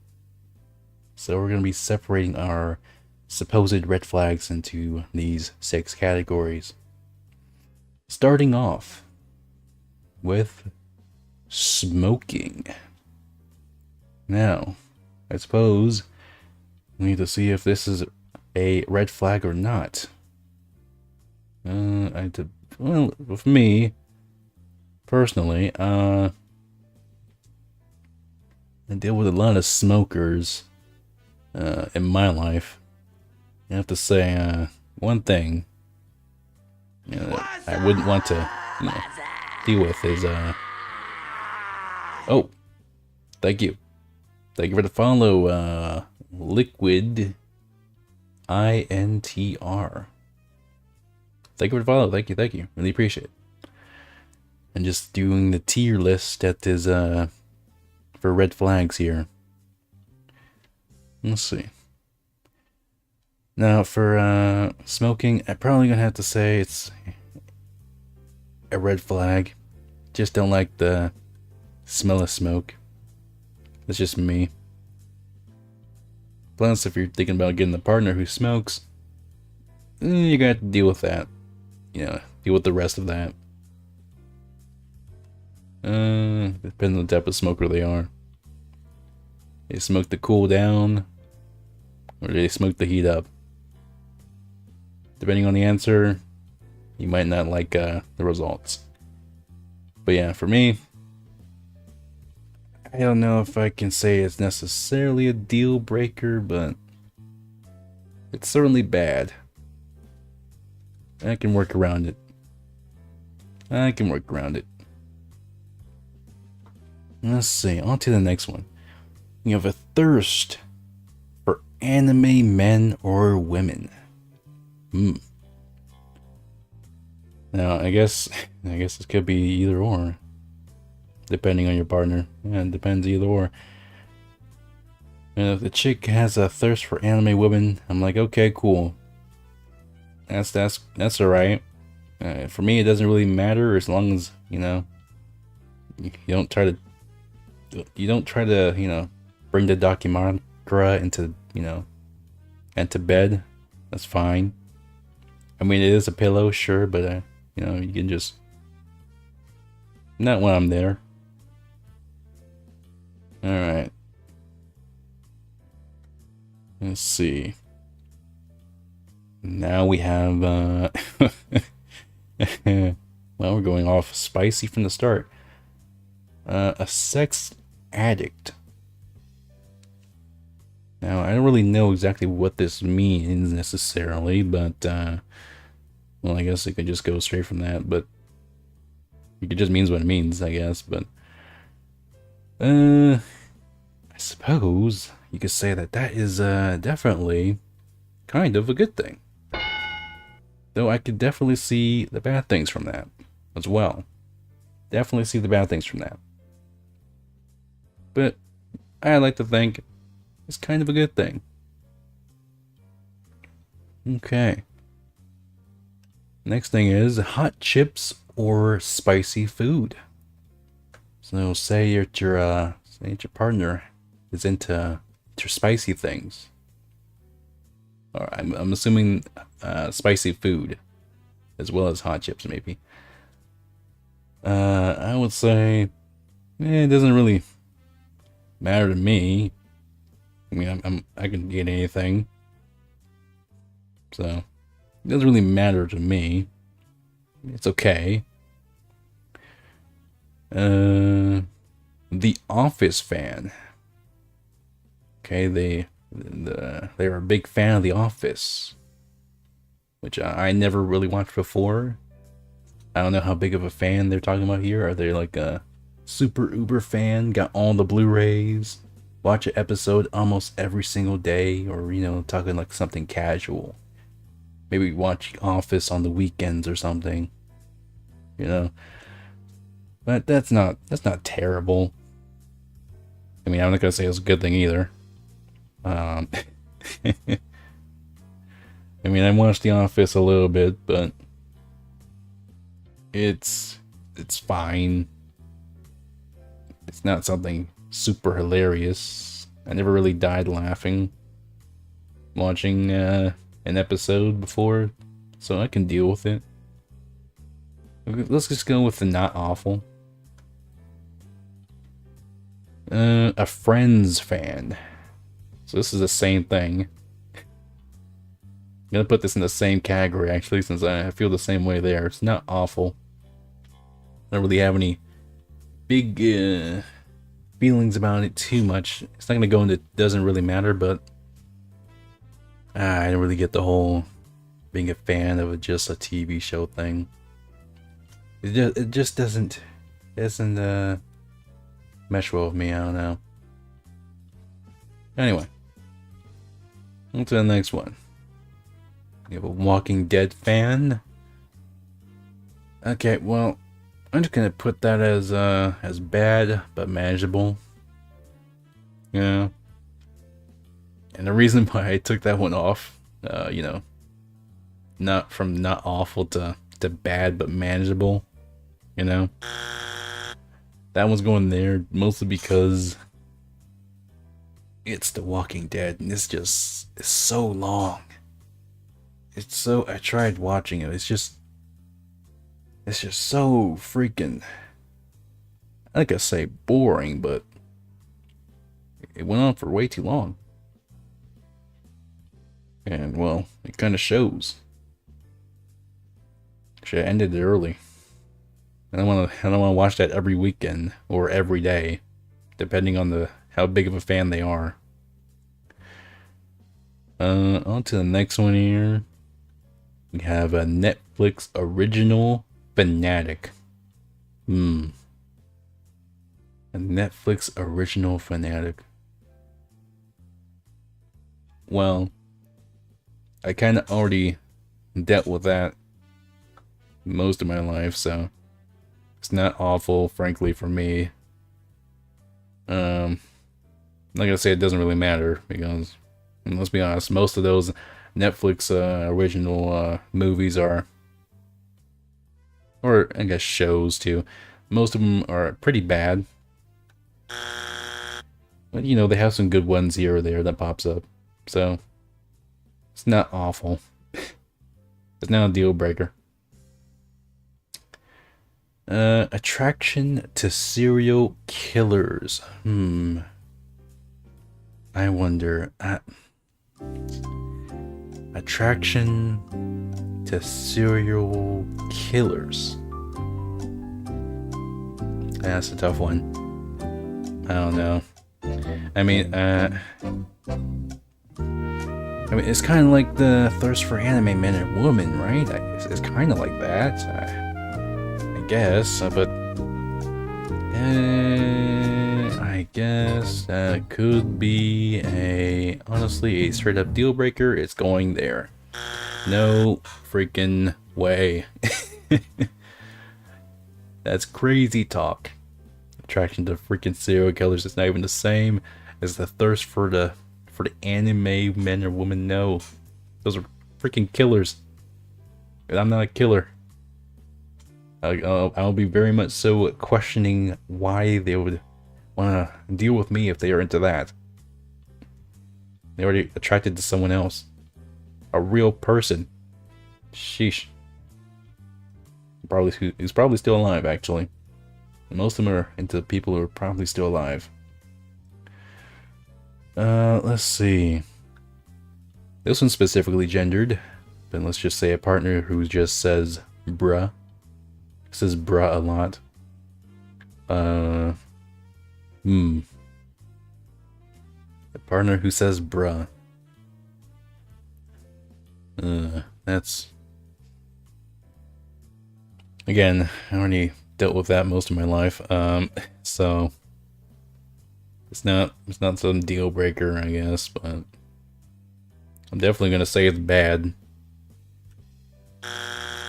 So we're going to be separating our supposed red flags into these 6 categories. Starting off with smoking. Now, I suppose we need to see if this is a red flag or not. Well, with me, personally, I deal with a lot of smokers in my life. I have to say one thing that I wouldn't want to deal with is oh, thank you for the follow, Liquid INTR. Thank you for the follow. Thank you. Really appreciate it. And just doing the tier list that is for red flags here. Let's see. Now for smoking, I'm probably gonna have to say it's a red flag. Just don't like the smell of smoke. That's just me. Plus, if you're thinking about getting a partner who smokes, you're gonna have to deal with that. Deal with the rest of that. Depends on the type of smoker they are. They smoke to cool down, or they smoke to heat up. Depending on the answer, you might not like the results. But yeah, for me, I don't know if I can say it's necessarily a deal breaker, but it's certainly bad. I can work around it. Let's see, on to the next one. You have a thirst for anime men or women? Now, I guess this could be either or, depending on your partner. Yeah, it depends either or. And if the chick has a thirst for anime women, I'm like, okay, cool. That's alright. For me, it doesn't really matter as long as you don't try to bring the documentara into bed. That's fine. I mean, it is a pillow, sure, but you can just not when I'm there. All right. Let's see. Now we have well, we're going off spicy from the start. A sex addict. Now, I don't really know exactly what this means necessarily, but well, I guess it could just go straight from that, but it just means what it means, I guess, but I suppose you could say that is definitely kind of a good thing. Though I could definitely see the bad things from that as well. Definitely see the bad things from that. But I like to think it's kind of a good thing. Okay. Next thing is hot chips or spicy food. So say your partner is into spicy things. Or I'm assuming spicy food as well as hot chips maybe. I would say it doesn't really matter to me. I mean, I can get anything, so it doesn't really matter to me. It's okay. The Office fan. Okay, they're a big fan of The Office, which I never really watched before. I don't know how big of a fan they're talking about here. Are they like a super uber fan? Got all the Blu-rays? Watch an episode almost every single day, or talking like something casual. Maybe watch Office on the weekends or something. But that's not terrible. I mean, I'm not gonna say it's a good thing either. I mean, I watched The Office a little bit, but it's fine. It's not something super hilarious. I never really died laughing watching an episode before, so I can deal with it. Let's just go with the not awful. A Friends fan. So this is the same thing. I'm gonna put this in the same category actually, since I feel the same way there. It's not awful. I don't really have any big feelings about it too much. It's not gonna go into doesn't really matter, but I don't really get the whole being a fan of just a TV show thing. It just doesn't mesh well with me. I don't know. Anyway, on to the next one. We have a Walking Dead fan. Okay, well, I'm just gonna put that as bad but manageable. Yeah. And the reason why I took that one off, not from not awful to bad but manageable, that one's going there mostly because it's The Walking Dead, and it's so long. I tried watching it. It's just so freaking, I could say boring, but it went on for way too long. And well, it kind of shows. Should have ended it early. I don't want to watch that every weekend or every day, depending on how big of a fan they are. On to the next one here. We have a Netflix original fanatic. A Netflix original fanatic. well, I kind of already dealt with that most of my life, so it's not awful, frankly, for me. I'm not gonna say it doesn't really matter, because let's be honest, most of those Netflix original movies are, or I guess shows too, most of them are pretty bad. But you know, they have some good ones here or there that pops up, so it's not awful. It's not a deal breaker. Attraction to serial killers. I wonder. Attraction to serial killers. That's a tough one. I don't know. I mean, it's kind of like the thirst for anime men and women, right? It's kind of like that, I guess. But I guess that could be honestly a straight up deal breaker. It's going there. No freaking way. That's crazy talk. Attraction to freaking serial killers is not even the same as the thirst for the anime men or women. No, those are freaking killers, and I'm not a killer. I'll be very much so questioning why they would want to deal with me if they are into that. They already attracted to someone else, a real person. Sheesh. He's probably still alive, actually. Most of them are into people who are probably still alive. Let's see. This one's specifically gendered, but let's just say a partner who just says bruh. Says bruh a lot. A partner who says bruh. That's... Again, I already dealt with that most of my life, so it's not some deal breaker, I guess, but I'm definitely gonna say it's bad,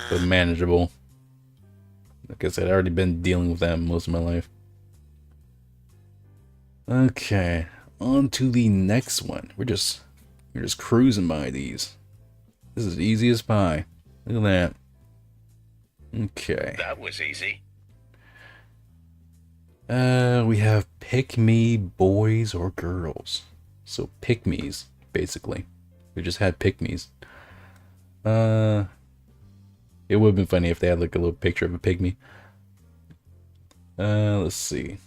but manageable. Like I said, I've already been dealing with that most of my life. Okay, on to the next one. We're just cruising by these. This is easy as pie. Look at that. Okay. That was easy. We have pick me boys or girls. So pick me's, basically. We just had pick me's. It would have been funny if they had like a little picture of a pygmy. Let's see.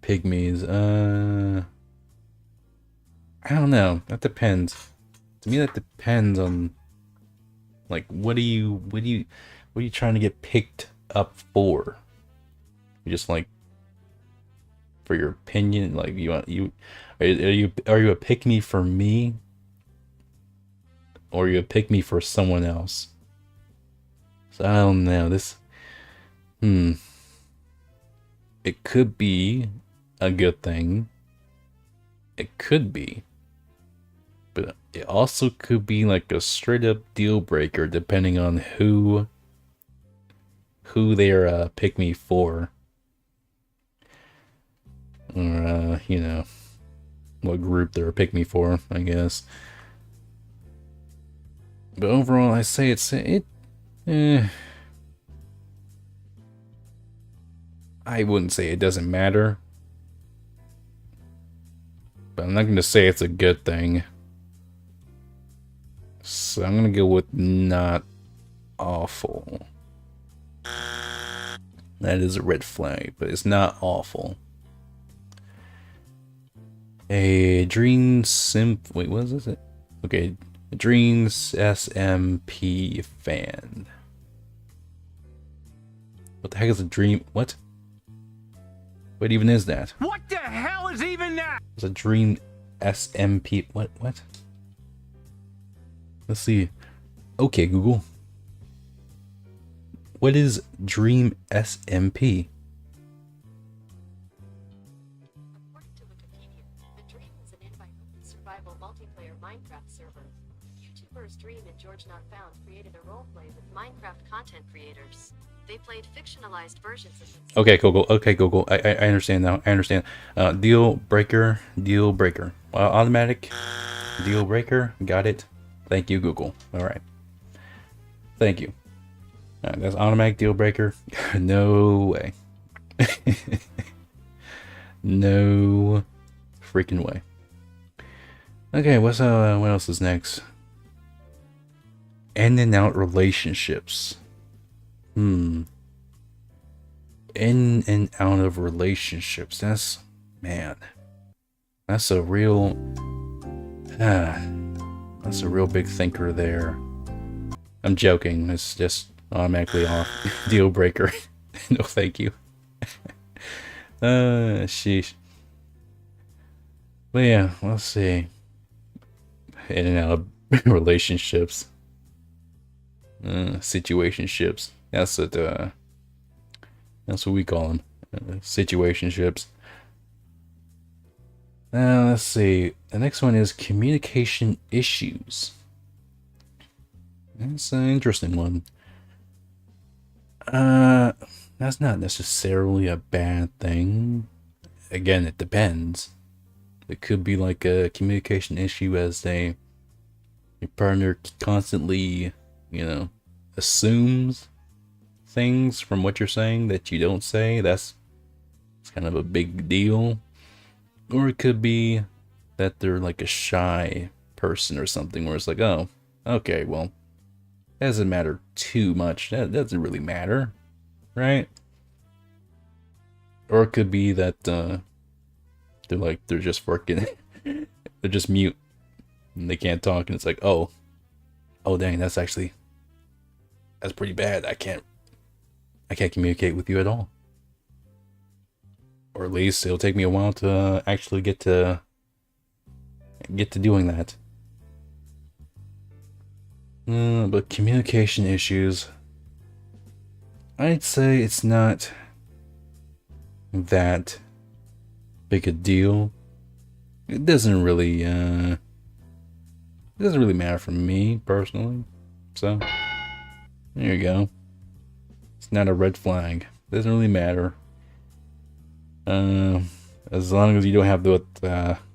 Pygmies. I don't know. That depends. To me, that depends on like what are you trying to get picked up for? You just like for your opinion, like are you a pick me for me, or are you a pick me for someone else? So I don't know. This it could be a good thing. It could be. But it also could be like a straight up deal breaker depending on who they're pick me for. Or you know, what group they're pick me for, I guess. But overall I say I wouldn't say it doesn't matter. But I'm not going to say it's a good thing. So I'm going to go with not awful. That is a red flag, but it's not awful. A Dream Simp... Wait, what is it? Okay, a Dreams SMP fan. What the heck is a Dream... What? What even is that? What the hell is even that? It's a Dream SMP... What? Let's see. Okay, Google. What is Dream SMP? According to Wikipedia, the Dream is an environmental survival multiplayer multiplayer Minecraft server. YouTubers Dream and George Not Found created a roleplay with Minecraft content creators. They played fictionalized versions of themselves. Okay, Google. Okay, Google. I understand now. I understand. Deal breaker. Deal breaker. Automatic. Deal breaker. Got it. Thank you, Google. All right. Thank you. That's automatic deal breaker. No way. No freaking way. Okay, what else is next? In and out relationships. In and out of relationships. That's a real that's a real big thinker there. I'm joking. It's just automatically off. Deal breaker. No, thank you. Sheesh. But yeah, let's see. In and out of relationships. Situationships. That's what we call them. Situationships. Now, let's see. The next one is communication issues. That's an interesting one. That's not necessarily a bad thing. Again, it depends. It could be like a communication issue as your partner constantly, assumes things from what you're saying that you don't say. It's kind of a big deal. Or it could be that they're like a shy person or something where it's like, oh, okay, well, that doesn't matter too much. That doesn't really matter, right? Or it could be that they're just working, they're just mute and they can't talk, and it's like, oh dang, that's pretty bad. I can't communicate with you at all. Or at least it'll take me a while to actually get to doing that. But communication issues, I'd say it's not that big a deal. It doesn't really matter for me personally. So there you go. It's not a red flag. Doesn't really matter. As long as you don't have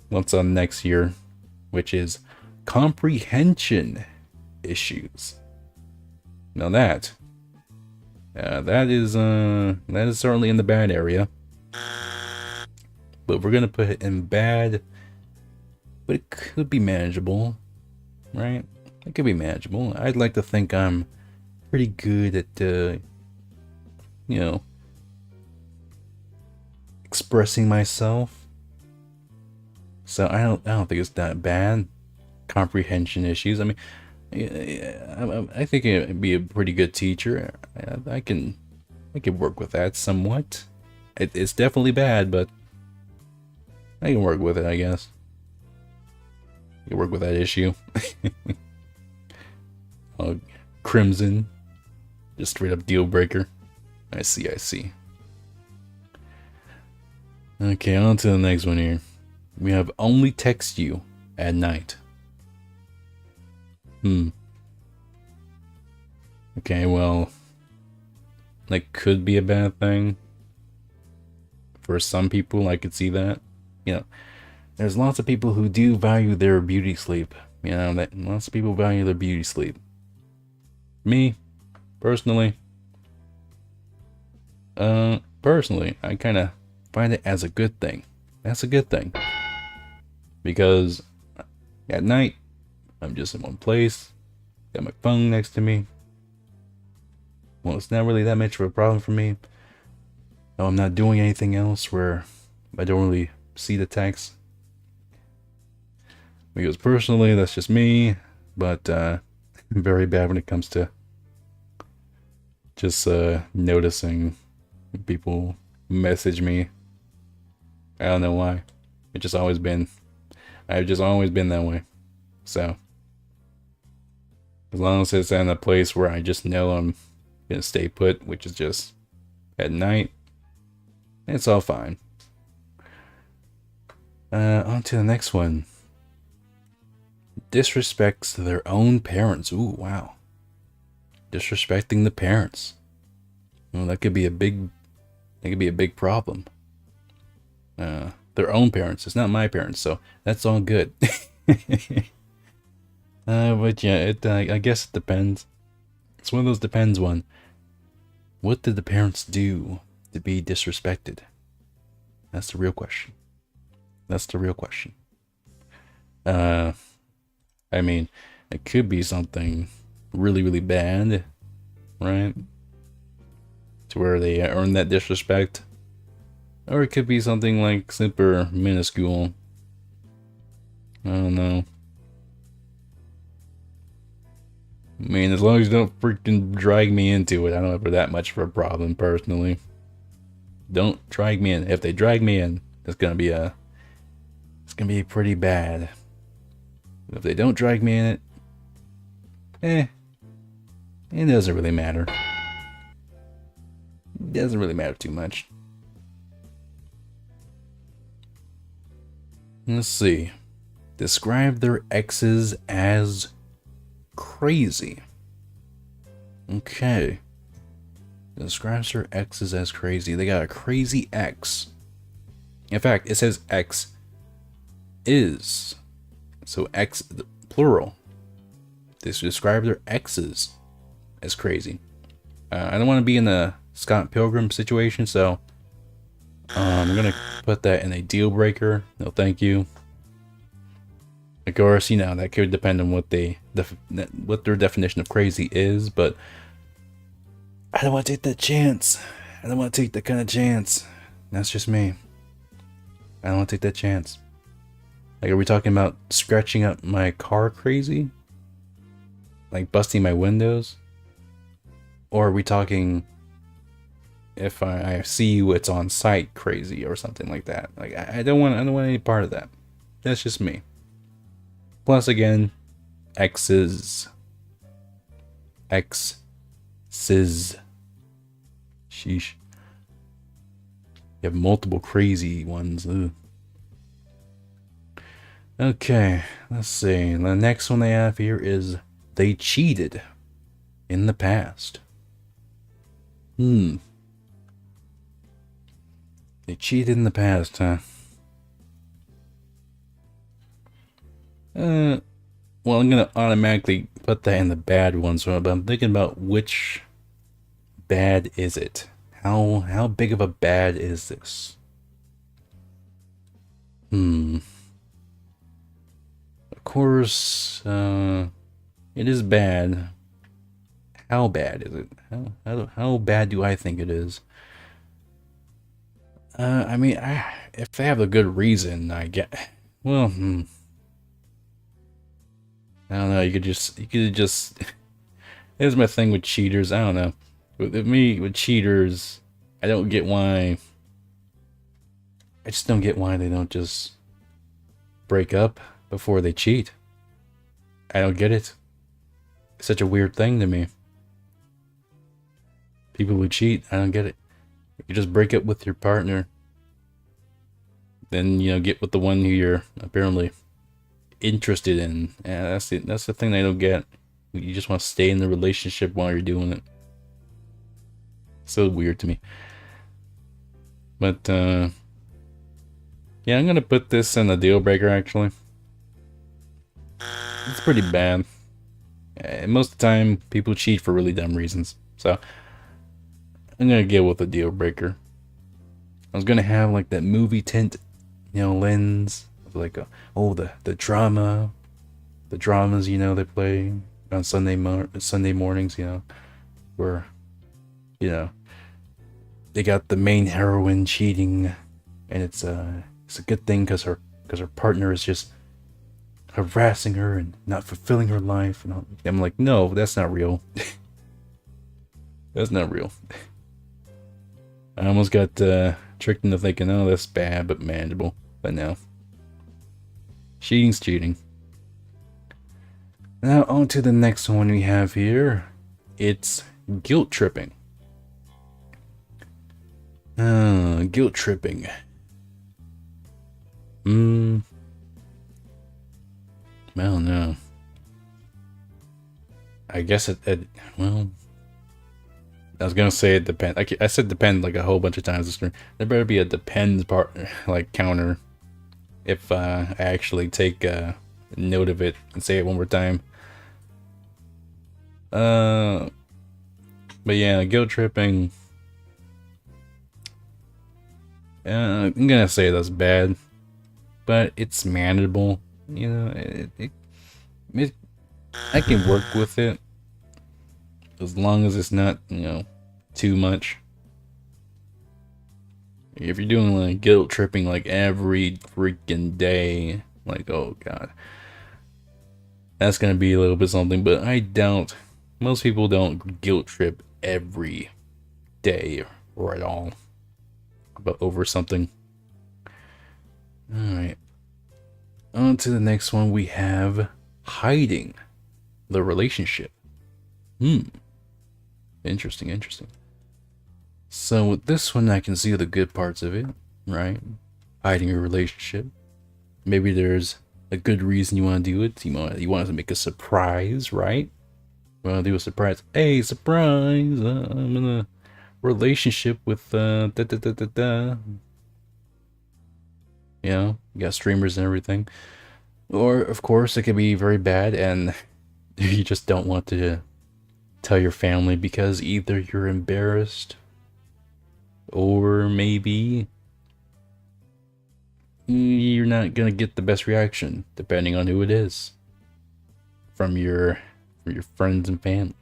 what's on next year, which is comprehension issues. Now that is certainly in the bad area. But we're gonna put it in bad, but it could be manageable, right? It could be manageable. I'd like to think I'm pretty good at expressing myself. So I don't think it's that bad. Comprehension issues. I mean, I think I'd be a pretty good teacher. I can work with that somewhat. It's definitely bad, but I can work with it, I guess. I can work with that issue. Crimson. Just straight up deal breaker. I see. Okay, on to the next one here. We have only text you at night. Okay, well, that could be a bad thing. For some people, I could see that. There's lots of people who do value their beauty sleep. That lots of people value their beauty sleep. Me, personally, I kind of find it as a good thing. That's a good thing. Because at night, I'm just in one place, got my phone next to me. Well, it's not really that much of a problem for me. No, I'm not doing anything else where I don't really see the text. Because personally, that's just me. But very bad when it comes to just noticing people message me. I don't know why. I've just always been that way. So as long as it's in a place where I just know I'm gonna stay put, which is just at night, it's all fine. On to the next one. disrespects their own parents. Ooh, wow. Disrespecting the parents. Well, that could be a big problem. Their own parents. It's not my parents, so that's all good. But yeah, I guess it depends. It's one of those depends one. What did the parents do to be disrespected? That's the real question. That's the real question. I mean, it could be something really, really bad, right? To where they earn that disrespect. Or it could be something like super minuscule. I don't know. I mean, as long as you don't freaking drag me into it, I don't have that much of a problem personally. Don't drag me in. If they drag me in, it's gonna be pretty bad. If they don't drag me in it, it doesn't really matter. It doesn't really matter too much. Let's see. Describe their exes as crazy. Okay. Describes their exes as crazy. They got a crazy ex. In fact, it says ex is. So ex, plural. They describe their exes as crazy. I don't want to be in a Scott Pilgrim situation, so I'm gonna put that in a deal breaker. No, thank you. Of course, you know that could depend on what what their definition of crazy is, but I don't want to take that chance. I don't want to take that kind of chance. That's just me. I don't want to take that chance. Like, are we talking about scratching up my car crazy? Like busting my windows? Or are we talking if I see you, it's on site crazy or something like that? Like, I don't want any part of that. That's just me. Plus, again, exes. Sheesh. You have multiple crazy ones. Ugh. Okay, let's see. The next one they have here is they cheated in the past. They cheated in the past, huh? Well, I'm gonna automatically put that in the bad ones, but I'm thinking about which bad is it? How big of a bad is this? Of course, it is bad. How bad is it? How bad do I think it is? I mean, if they have a good reason, I get. Well, I don't know. You could just. Here's my thing with cheaters. I don't know. With cheaters, I don't get why. I just don't get why they don't just break up before they cheat. I don't get it. It's such a weird thing to me. People who cheat, I don't get it. You just break up with your partner, then get with the one who you're apparently interested in. Yeah, that's the thing I don't get. You just want to stay in the relationship while you're doing it. So weird to me. But yeah, I'm gonna put this in a deal breaker. Actually, it's pretty bad. Most of the time, people cheat for really dumb reasons. So I'm gonna go with a deal breaker. I was gonna have like that movie tint, lens of like the drama, the dramas they play on Sunday mornings, where they got the main heroine cheating, and it's a good thing because her partner is just harassing her and not fulfilling her life, and I'm like, no, that's not real. That's not real. I almost got tricked into thinking, oh, that's bad but manageable. But no. Cheating's cheating. Now on to the next one we have here. It's guilt tripping. Guilt tripping. I don't know. I guess well, I was gonna say it depends. I said depend like a whole bunch of times. There better be a depends part, like counter, if I actually take note of it and say it one more time. But yeah, guilt tripping. I'm gonna say that's bad, but it's manageable. You know, I can work with it as long as it's not, you know, too much. If you're doing like guilt tripping like every freaking day, like, oh god, that's gonna be a little bit something. But I doubt most people don't guilt trip every day or at all about over something. All right, on to the next one. We have hiding the relationship. Interesting. So with this one, I can see the good parts of it, right? Hiding a relationship. Maybe there's a good reason you want to do it. You want to make a surprise, right? You want to do a surprise. Hey, surprise! I'm in a relationship with You know, you got streamers and everything. Or of course, it could be very bad, and you just don't want to tell your family because either you're embarrassed or maybe you're not gonna get the best reaction, depending on who it is, from your friends and family.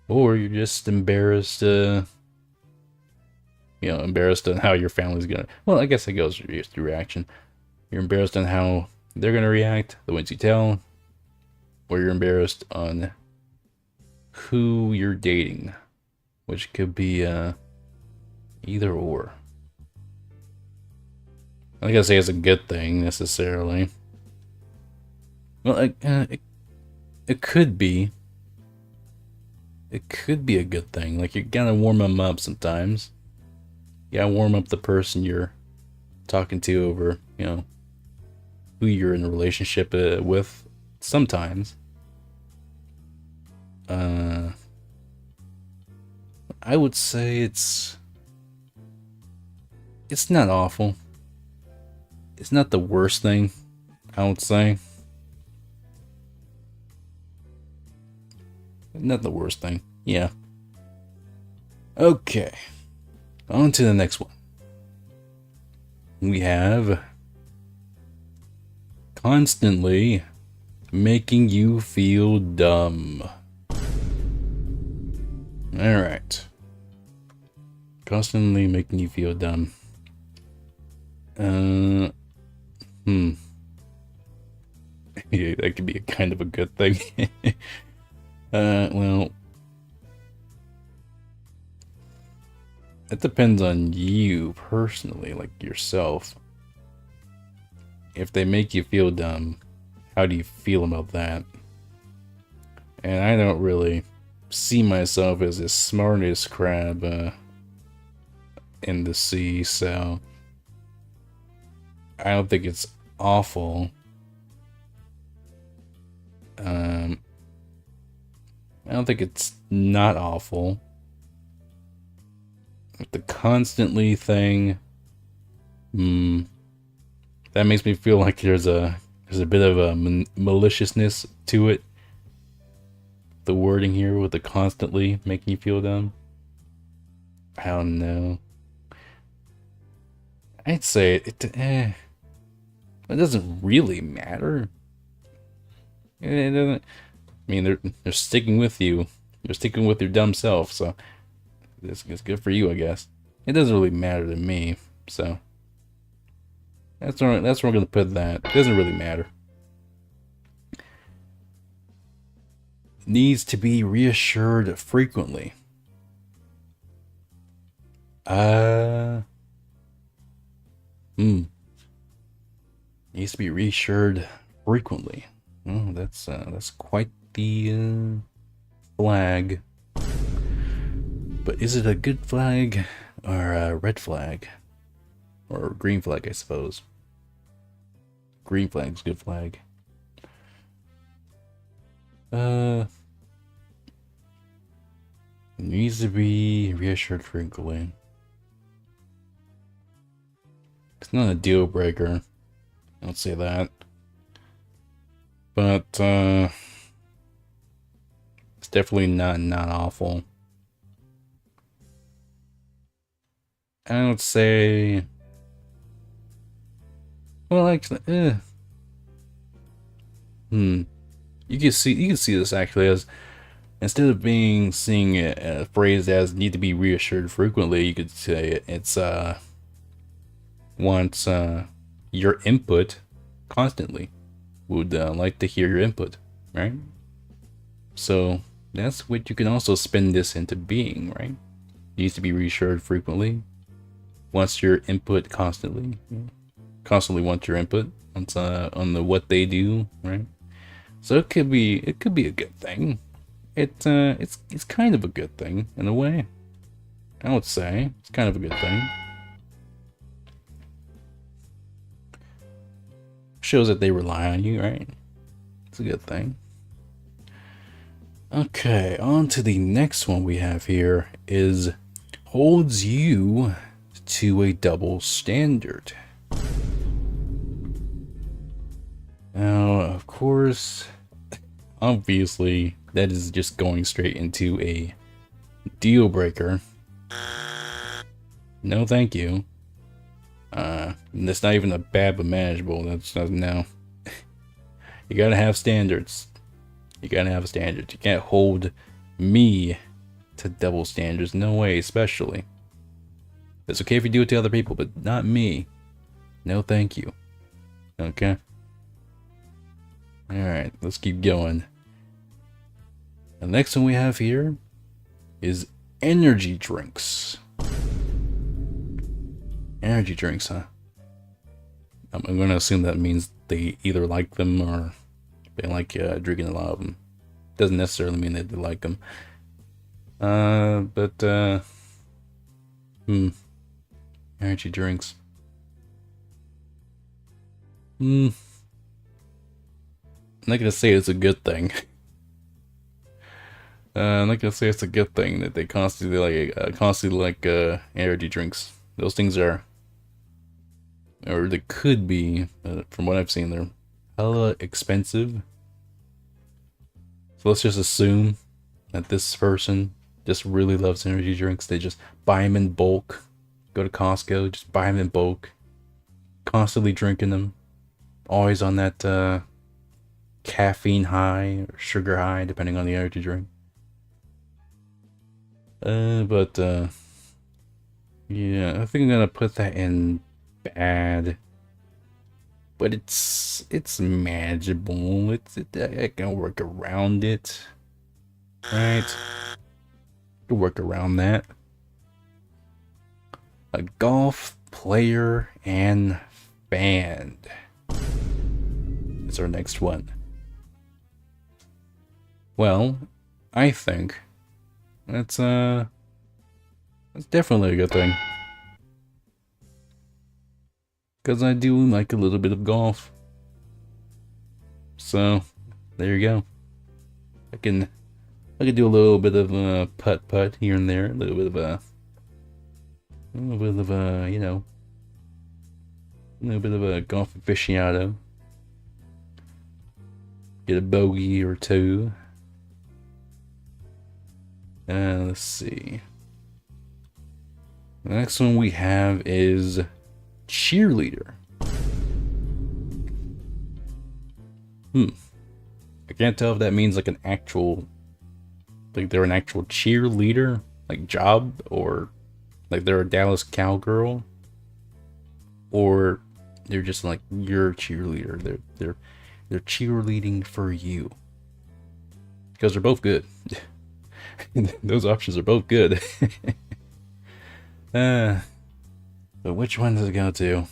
Or you're just embarrassed, embarrassed on how your family's gonna. Well, I guess it goes through your reaction. You're embarrassed on how they're gonna react, the ones you tell, or you're embarrassed on who you're dating, which could be either or. I'm not gonna say it's a good thing necessarily. Well, it could be. It could be a good thing. Like, you gotta warm them up sometimes. You gotta warm up the person you're talking to over, you know, who you're in a relationship with sometimes. I would say it's not awful. It's not the worst thing, I would say. Not the worst thing. Yeah. Okay. On to the next one. We have constantly making you feel dumb. Alright. Constantly making you feel dumb. Yeah, that could be a kind of a good thing. Well, it depends on you personally, like yourself. If they make you feel dumb, how do you feel about that? And I don't really see myself as the smartest crab in the sea, so I don't think it's awful. I don't think it's not awful. The constantly thing, that makes me feel like there's a bit of a maliciousness to it. The wording here with the constantly making you feel dumb. I don't know. I'd say it doesn't really matter. It doesn't. I mean, they're sticking with you. They're sticking with your dumb self, so it's good for you, I guess. It doesn't really matter to me, so that's where I'm gonna put that. It doesn't really matter. Needs to be reassured frequently. Needs to be reassured frequently. Oh, that's quite the flag. But is it a good flag or a red flag or a green flag, I suppose? Green flag's good flag. Needs to be reassured frequently. It's not a deal breaker. I'll say that. But it's definitely not awful. I would say, well, actually, you can see this actually as, instead of seeing it phrased as need to be reassured frequently, you could say it's wants your input constantly. Would like to hear your input, right? So that's what you can also spin this into being, right? Needs to be reassured frequently. Wants your input constantly. Constantly wants your input on the what they do, right? So it could be a good thing. It's kind of a good thing in a way. I would say it's kind of a good thing. Shows that they rely on you, right? It's a good thing. Okay, on to the next one we have here is holds you to a double standard. Now, of course, obviously, that is just going straight into a deal breaker. No, thank you. That's not even a bad but manageable. That's no. You gotta have standards. You gotta have standards. You can't hold me to double standards. No way, especially. It's okay if you do it to other people, but not me. No, thank you. Okay. Alright, let's keep going. The next one we have here is energy drinks. Energy drinks, huh? I'm gonna assume that means they either like them or they like drinking a lot of them. Doesn't necessarily mean that they like them. Energy drinks. I'm not gonna say it's a good thing. I'm not gonna say it's a good thing that they constantly like energy drinks. Those things are, or they could be, from what I've seen, they're hella expensive. So let's just assume that this person just really loves energy drinks. They just buy them in bulk. Go to Costco, just buy them in bulk. Constantly drinking them. Always on that caffeine high or sugar high, depending on the energy drink. Yeah, I think I'm gonna put that in bad. But it's manageable. I can work around it. Right? I can work around that. A golf player and band is our next one. Well, I think that's definitely a good thing. Because I do like a little bit of golf. So, there you go. I can do a little bit of putt here and there, a little bit of a you know, a little bit of a golf aficionado. Get a bogey or two. Let's see. The next one we have is cheerleader. I can't tell if that means like an actual, like they're an actual cheerleader, like job, or like they're a Dallas cowgirl, or they're just like your cheerleader. They're cheerleading for you, because they're both good. Those options are both good. But which one does it go to?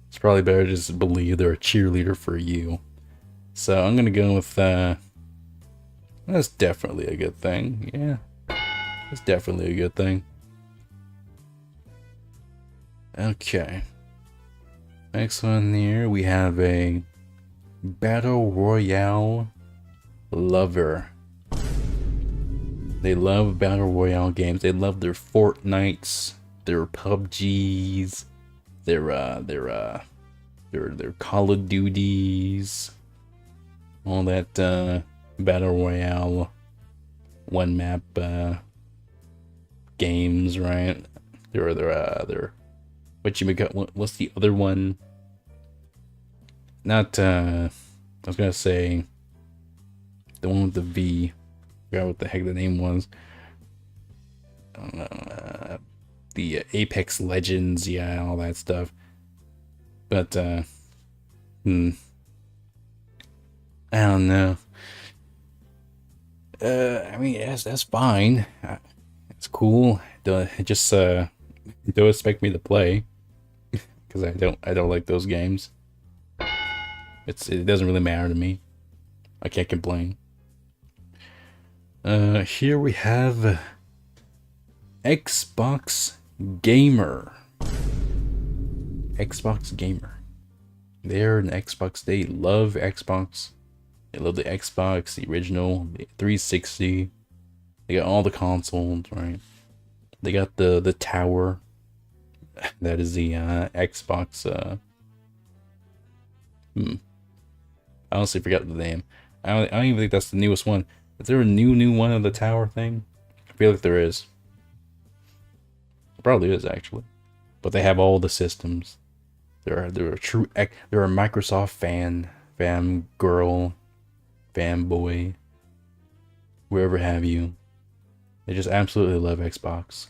It's probably better to just believe they're a cheerleader for you. So I'm gonna go with that's definitely a good thing. Yeah, that's definitely a good thing. Okay. Next one here, we have a Battle Royale lover. They love Battle Royale games. They love their Fortnites, their PUBGs, their Call of Duties, all that Battle Royale one map games, right? They're what's the other one? Not I was gonna say the one with the V. I forgot what the heck the name was. The Apex Legends, yeah, all that stuff. But I don't know. I mean, yes, that's fine. It's cool. Don't expect me to play because I don't like those games. It doesn't really matter to me. I can't complain. Here we have Xbox Gamer. Xbox Gamer. They're an Xbox. They love Xbox. They love the Xbox, the original, the 360. They got all the consoles, right? They got the tower. That is the Xbox. I honestly forgot the name. I don't even think that's the newest one. Is there a new one of the tower thing? I feel like there is. Probably is actually. But they have all the systems. They're a Microsoft fangirl, fanboy, wherever have you. They just absolutely love Xbox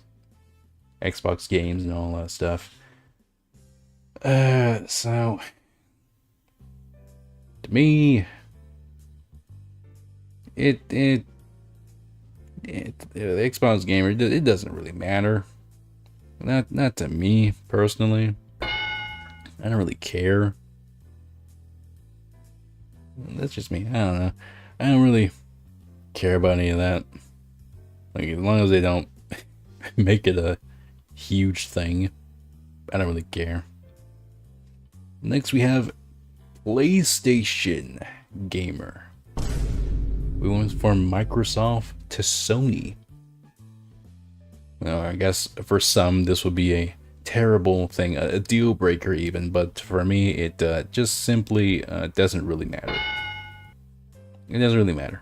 games and all that stuff. So to me, the Xbox Gamer, it doesn't really matter. Not to me personally. I don't really care. That's just me. I don't know. I don't really care about any of that. Like, as long as they don't make it a huge thing, I don't really care. Next we have PlayStation Gamer. We went from Microsoft to Sony. Well, I guess for some this would be a terrible thing, a deal breaker even, but for me it just simply doesn't really matter. It doesn't really matter.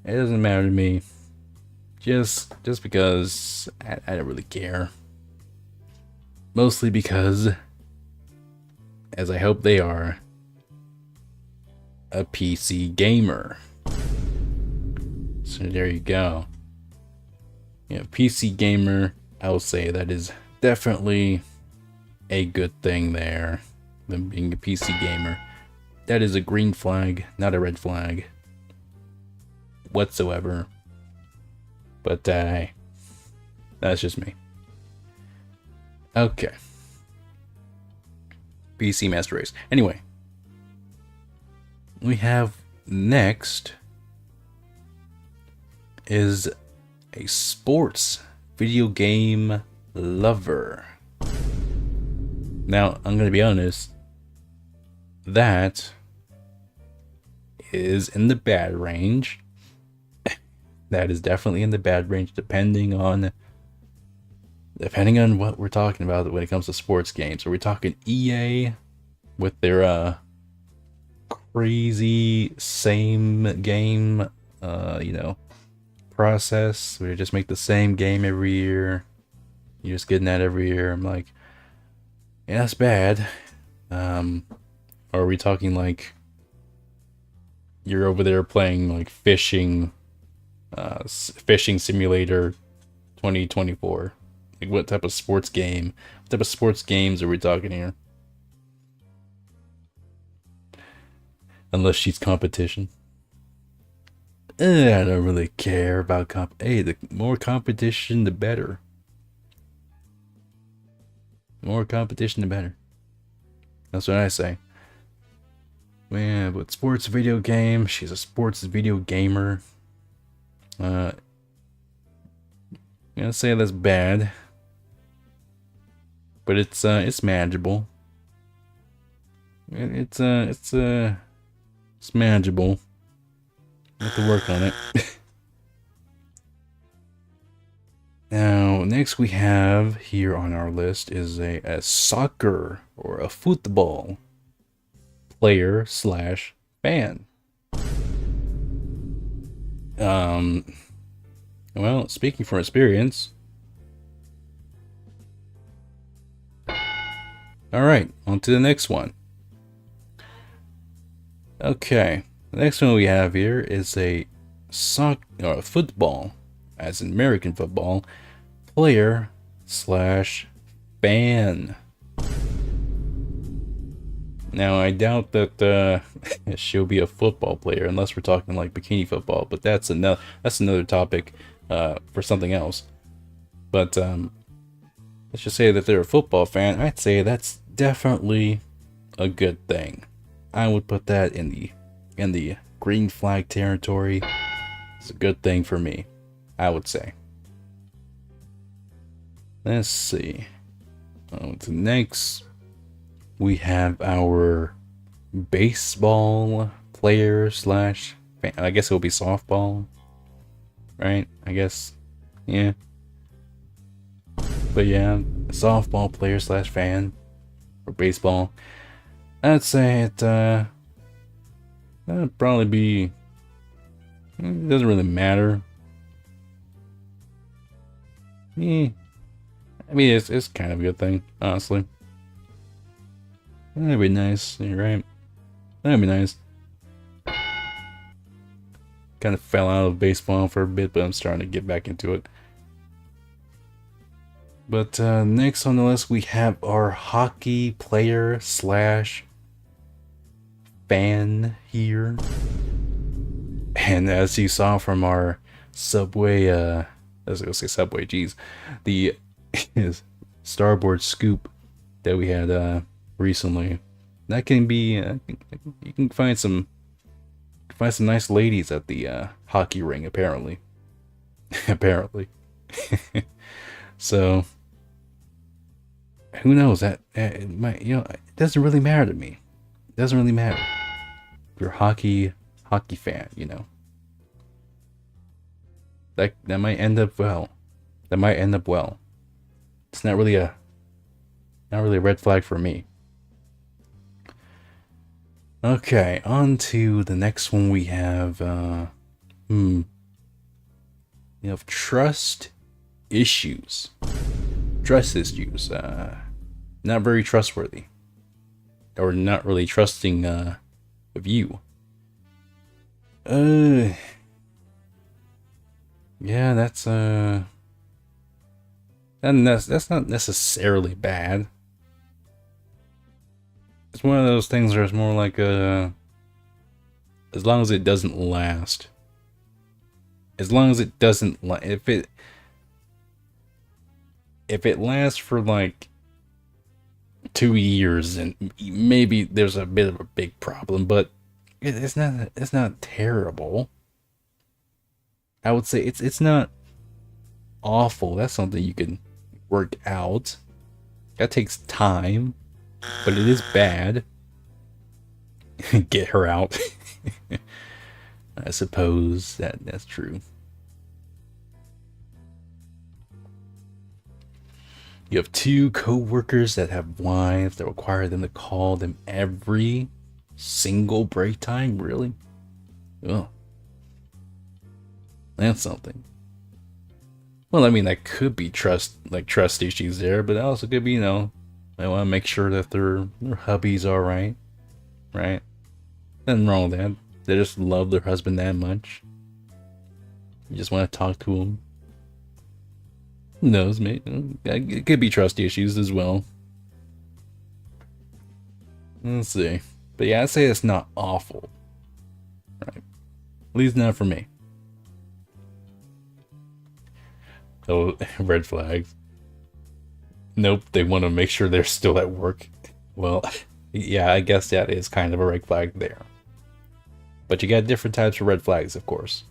It doesn't matter to me. Just because I don't really care. Mostly because, as I hope they are, a PC gamer. So there you go. Yeah, PC gamer, I will say that is definitely a good thing there. Them being a PC gamer. That is a green flag, not a red flag. Whatsoever. But that's just me. Okay. PC Master Race. Anyway. We have next is a sports video game lover. Now, I'm going to be honest. That is in the bad range. That is definitely in the bad range, depending on what we're talking about when it comes to sports games. Are we talking EA with their crazy same game, process? We just make the same game every year. You're just getting that every year. I'm like, yeah, that's bad. Or are we talking like you're over there playing like fishing simulator 2024? Like, what type of sports game? What type of sports games are we talking here? Unless she's competition. I don't really care about Hey, the more competition, the better. More competition, the better. That's what I say. Yeah, but sports video game. She's a sports video gamer. I'm gonna say that's bad, but it's manageable. It's manageable. I have to work on it. Now, next we have here on our list is a soccer or a football player slash fan. Well, speaking from experience. Alright, on to the next one. Okay, the next one we have here is a football, as in American football, player slash fan. Now, I doubt that she'll be a football player unless we're talking like bikini football, but that's another topic for something else. But let's just say that they're a football fan. I'd say that's definitely a good thing. I would put that in the green flag territory. It's a good thing for me, I would say. Let's see. Next, we have our baseball player slash fan. I guess it will be softball, right? I guess, yeah. But yeah, softball player slash fan, or baseball. I'd say that'd probably be. It doesn't really matter. Yeah. I mean, it's kind of a good thing, honestly. That'd be nice, you're right. That'd be nice. Kind of fell out of baseball for a bit, but I'm starting to get back into it. But next on the list, we have our hockey player slash fan here. And as you saw from our Subway, I was gonna say Subway, geez. The starboard scoop that we had recently. That can be you can find some nice ladies at the hockey ring, apparently. Apparently. So who knows, that it might, it doesn't really matter to me. It doesn't really matter. If you're a hockey fan, that might end up well. That might end up well. It's not really a red flag for me. Okay, on to the next one we have. You have trust issues. Trust issues. Not very trustworthy. Or not really trusting of you. Yeah, that's not necessarily bad. It's one of those things where it's more like as long as it doesn't last. As long as it doesn't if it lasts for like 2 years, and maybe there's a bit of a big problem, but it's not terrible. I would say it's not awful. That's something you can work out. That takes time, but it is bad. Get her out. I suppose that's true. You have 2 co-workers that have wives that require them to call them every single break time. Really? Oh, that's something. Well, I mean, that could be trust issues there, but it also could be, I want to make sure that their hubby's all right, right? Nothing wrong with that. They just love their husband that much. You just want to talk to him. Who knows, mate? It could be trust issues as well. Let's see. But yeah, I'd say it's not awful. Right. At least not for me. Oh, red flags. Nope, they want to make sure they're still at work. Well, yeah, I guess that is kind of a red flag there. But you got different types of red flags, of course.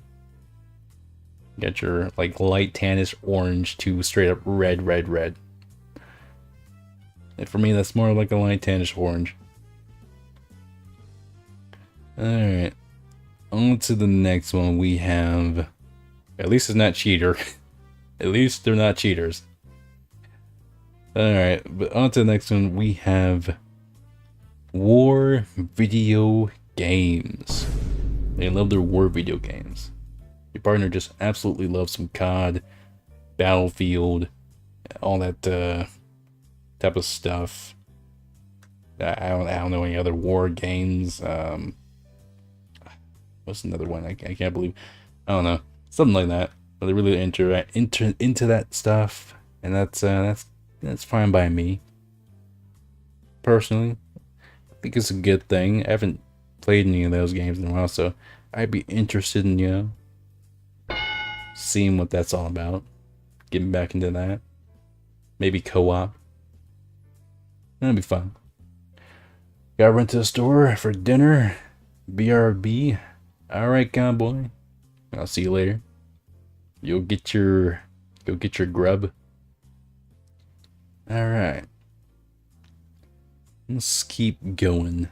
You got your like light tannish orange to straight up red. And for me, that's more like a light tannish orange. Alright. On to the next one we have... At least it's not cheater. At least they're not cheaters. Alright, but on to the next one we have... War video games. They love their war video games. Your partner just absolutely loves some COD, Battlefield, all that type of stuff. I don't know any other war games. What's another one? I can't believe. I don't know, something like that. But they're really into that stuff, and that's fine by me. Personally, I think it's a good thing. I haven't played any of those games in a while, so I'd be interested in seeing what that's all about. Getting back into that. Maybe co-op. That'd be fun. Gotta run to the store for dinner. BRB. Alright, cowboy. I'll see you later. Go get your grub. Alright. Let's keep going.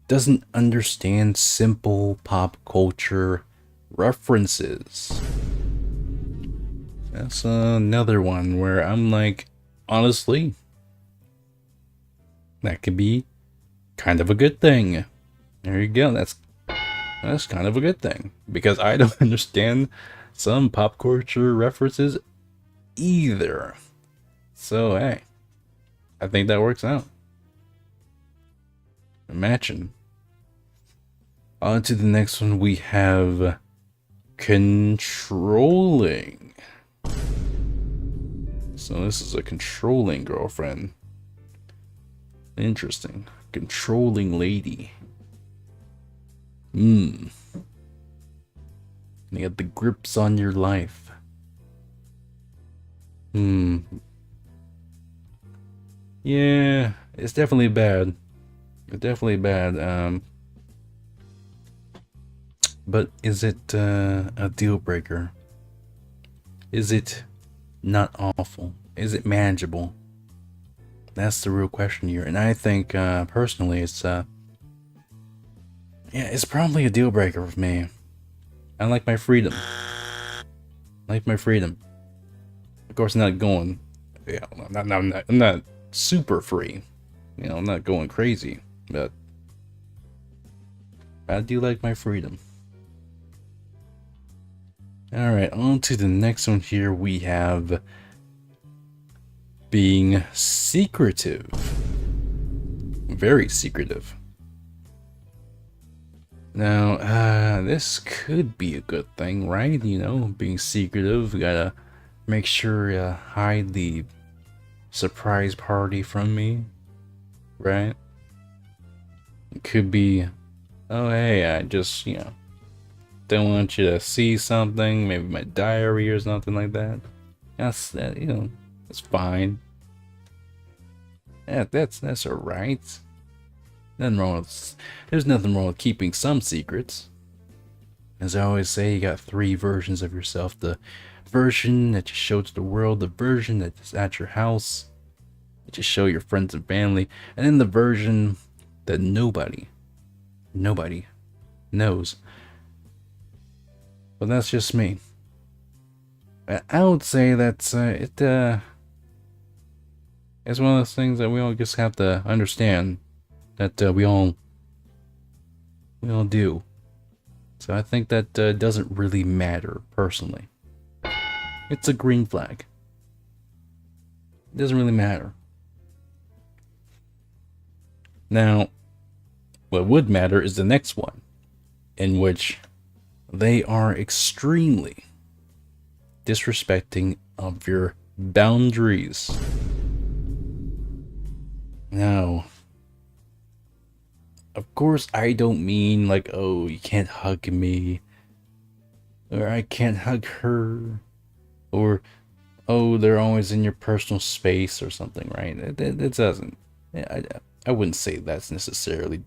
Doesn't understand simple pop culture references. That's another one where I'm like, honestly, that could be kind of a good thing. There you go. That's kind of a good thing, because I don't understand some pop culture references either. So hey, I think that works out. Imagine. On to the next one we have controlling. So this is a controlling girlfriend. Interesting. Controlling lady. You got the grips on your life. Yeah, it's definitely bad. It's definitely bad. But is it a deal breaker? Is it not awful? Is it manageable? That's the real question here. And I think personally it's it's probably a deal breaker for me. I like my freedom. I like my freedom. Of course, I'm not going. Yeah, I'm not super free. You know, I'm not going crazy, but I do like my freedom. Alright, on to the next one here. We have being secretive. Very secretive. Now, this could be a good thing, right? You know, being secretive. You gotta make sure you hide the surprise party from me, right? It could be, oh hey, I just, don't want you to see something, maybe my diary or something like that. That's that's fine. Yeah, that's alright. Nothing wrong with, there's nothing wrong with keeping some secrets. As I always say, you got 3 versions of yourself: the version that you show to the world, the version that's at your house that you show your friends and family, and then the version that nobody knows. But that's just me. I would say that's it's one of those things that we all just have to understand that we all do. So I think that doesn't really matter personally. It's a green flag. It doesn't really matter. Now, what would matter is the next one, in which they are extremely disrespecting of your boundaries. Now, of course, I don't mean like, oh, you can't hug me, or I can't hug her, or oh, they're always in your personal space or something, right? It doesn't. I wouldn't say that's necessarily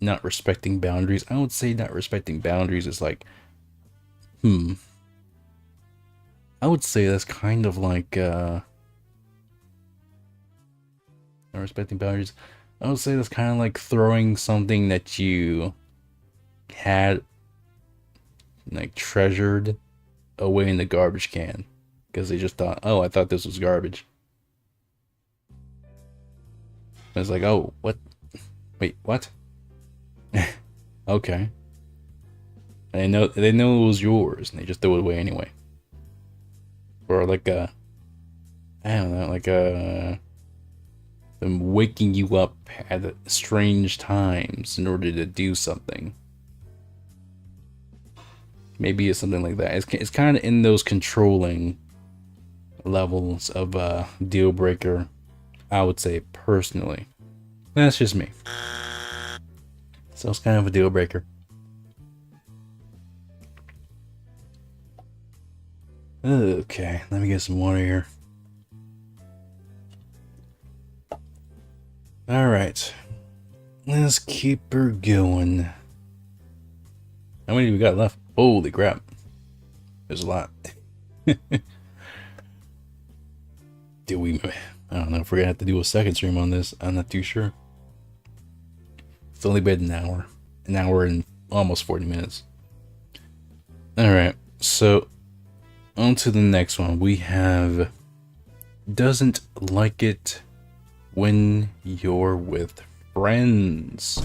not respecting boundaries. I would say not respecting boundaries is like, I would say that's kind of like, not respecting boundaries. I would say that's kind of like throwing something that you had like treasured away in the garbage can because they just thought, oh, I thought this was garbage. And it's like, oh, what? Wait, what? Okay. And they know it was yours, and they just threw it away anyway. Or like a, I don't know, like a, them waking you up at strange times in order to do something. Maybe it's something like that. It's kind of in those controlling levels of deal breaker, I would say, personally. That's just me. So it's kind of a deal breaker. Okay, let me get some water here. Alright. Let's keep her going. How many do we got left? Holy crap. There's a lot. Do we... I don't know if we're gonna have to do a second stream on this. I'm not too sure. It's only been an hour. An hour and almost 40 minutes. Alright, so... on to the next one. We have... doesn't like it when you're with friends.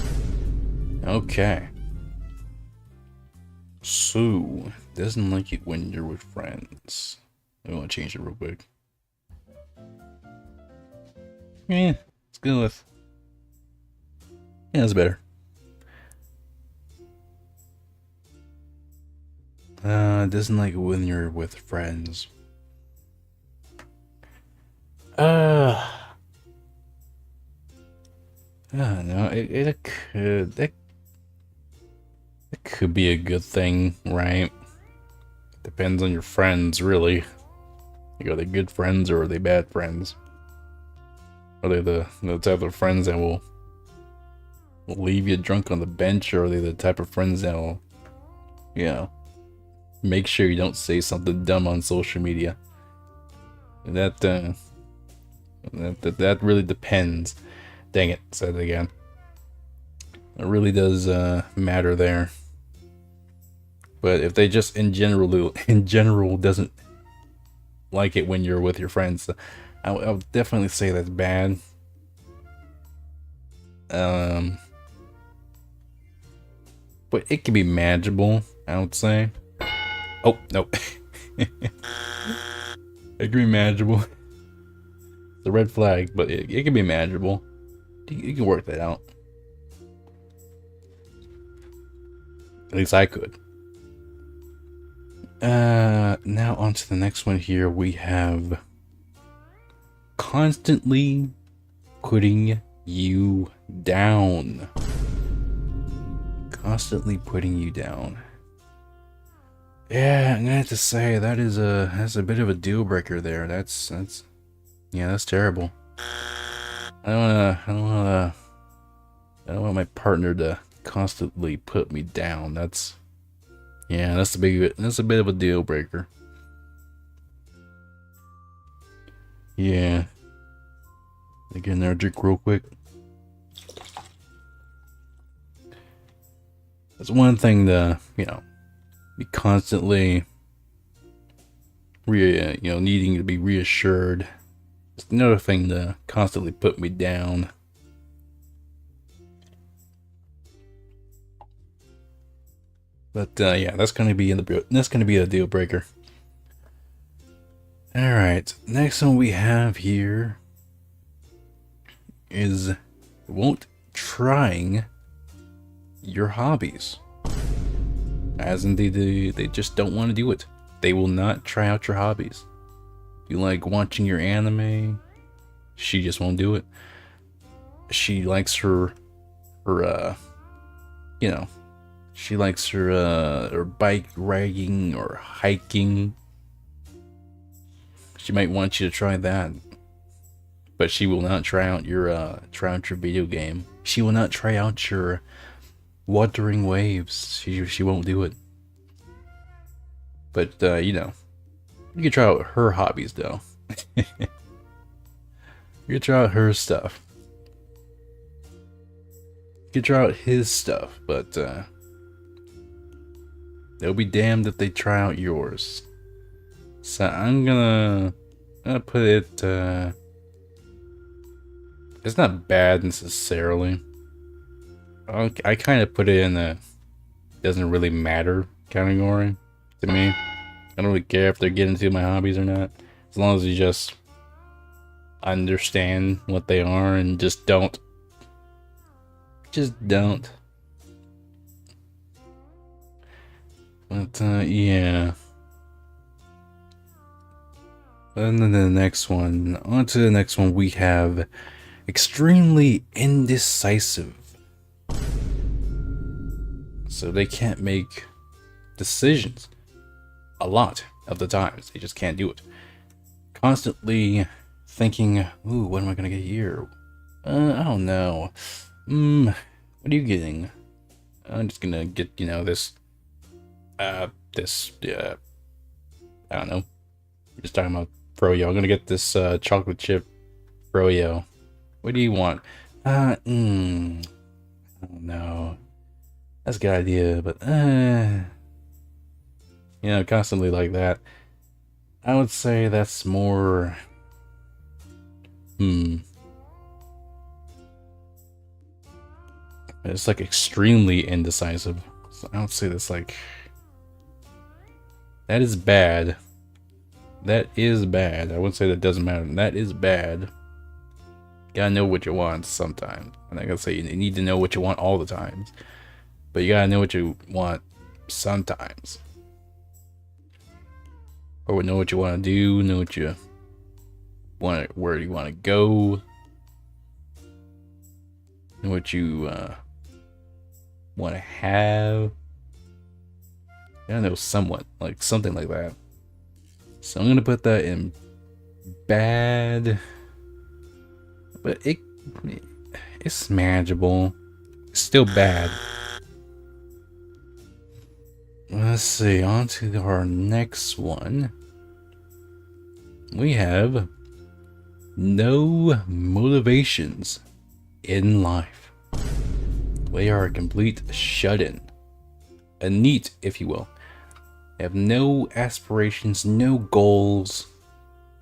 Okay. So, doesn't like it when you're with friends. I want to change it real quick. Yeah, let's go with... yeah, that's better. Doesn't like it when you're with friends. I don't know. It could be a good thing, right? Depends on your friends, really. Like, are they good friends or are they bad friends? Are they the type of friends that will leave you drunk on the bench, or are they the type of friends that will, you know, make sure you don't say something dumb on social media? That really depends. Dang it, said it again. It really does matter there. But if they just in general doesn't like it when you're with your friends, I would definitely say that's bad. But it can be manageable, I would say. Oh, nope. It can be manageable. It's a red flag, but it can be manageable. You can work that out. At least I could. Now on to the next one here. We have constantly putting you down. Constantly putting you down. Yeah, I'm gonna have to say that's a bit of a deal breaker there. That's terrible. I don't want my partner to constantly put me down. That's a bit of a deal breaker. Yeah. Let me get another drink real quick. It's one thing to, you know, be constantly needing to be reassured. It's another thing to constantly put me down. But yeah, that's gonna be a deal breaker. All right, next one we have here is won't trying your hobbies. As in they just don't want to do it. They will not try out your hobbies. You like watching your anime, she just won't do it. She likes her she likes her bike riding or hiking. She might want you to try that, but she will not try out your video game. She will not try out your Wuthering Waves. She won't do it. But you can try out her hobbies though. You can try out her stuff. could try out his stuff, but they'll be damned if they try out yours. So I'm gonna put it. It's not bad necessarily. I kind of put it in the doesn't really matter category to me. I don't really care if they're getting into my hobbies or not, as long as you just understand what they are and just don't. But yeah. And then the next one, on to the next one, we have extremely indecisive. So they can't make decisions a lot of the times. They just can't do it. Constantly thinking, ooh, what am I gonna get here? I don't know. What are you getting? I'm just gonna get, you know, this, I don't know. We're just talking about froyo. I'm gonna get this chocolate chip froyo. What do you want? I don't know. That's a good idea, but you know, constantly like that. I would say that's more it's like extremely indecisive. So I would say that's like that is bad. That is bad. I wouldn't say that doesn't matter. That is bad. You gotta know what you want sometimes. I'm not gonna say you need to know what you want all the times, but you gotta know what you want sometimes. Or know what you want to do, know what you want, where you want to go, know what you want to have. You gotta know somewhat, like something like that. So I'm gonna put that in bad, but it's manageable. It's still bad. Let's see, on to our next one. We have no motivations in life. They are a complete shut-in. A NEET, if you will. They have no aspirations, no goals,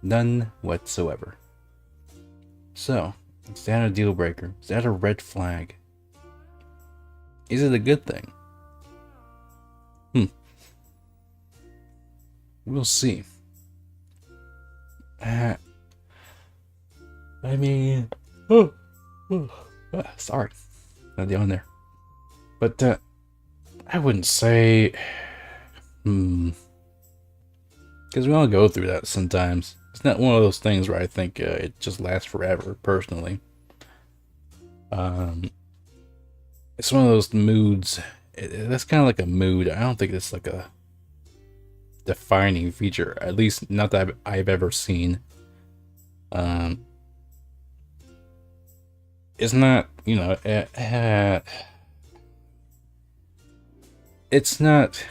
none whatsoever. So, is that a deal breaker? Is that a red flag? Is it a good thing? We'll see. I mean, sorry, not the on there, but I wouldn't say, because we all go through that sometimes. It's not one of those things where I think it just lasts forever. Personally, it's one of those moods. That's kind of like a mood. I don't think it's like a defining feature, at least not that I've ever seen. It's not, you know, it's not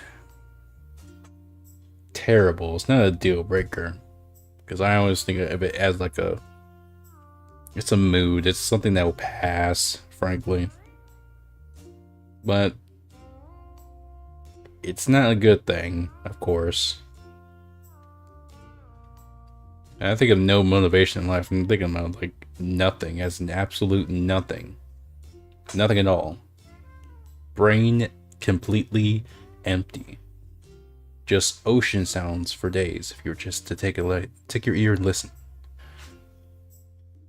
terrible. It's not a deal breaker, because I always think of it as like it's a mood. It's something that will pass, frankly, but it's not a good thing, of course. And I think of no motivation in life. I'm thinking about like nothing, as an absolute nothing. Nothing at all. Brain completely empty. Just ocean sounds for days if you were just to take your ear and listen.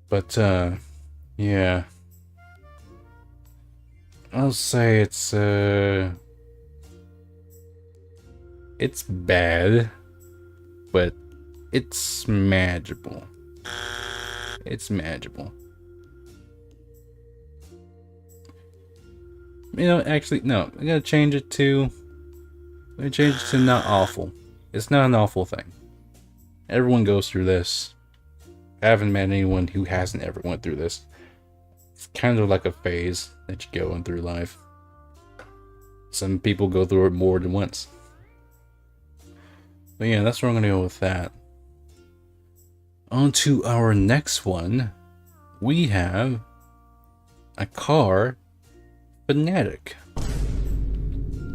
But yeah. I'll say it's bad, but it's manageable. It's manageable. You know, actually, no. I'm gonna change it to not awful. It's not an awful thing. Everyone goes through this. I haven't met anyone who hasn't ever went through this. It's kind of like a phase that you go in through life. Some people go through it more than once. But yeah, that's where I'm going to go with that. On to our next one. We have a car fanatic.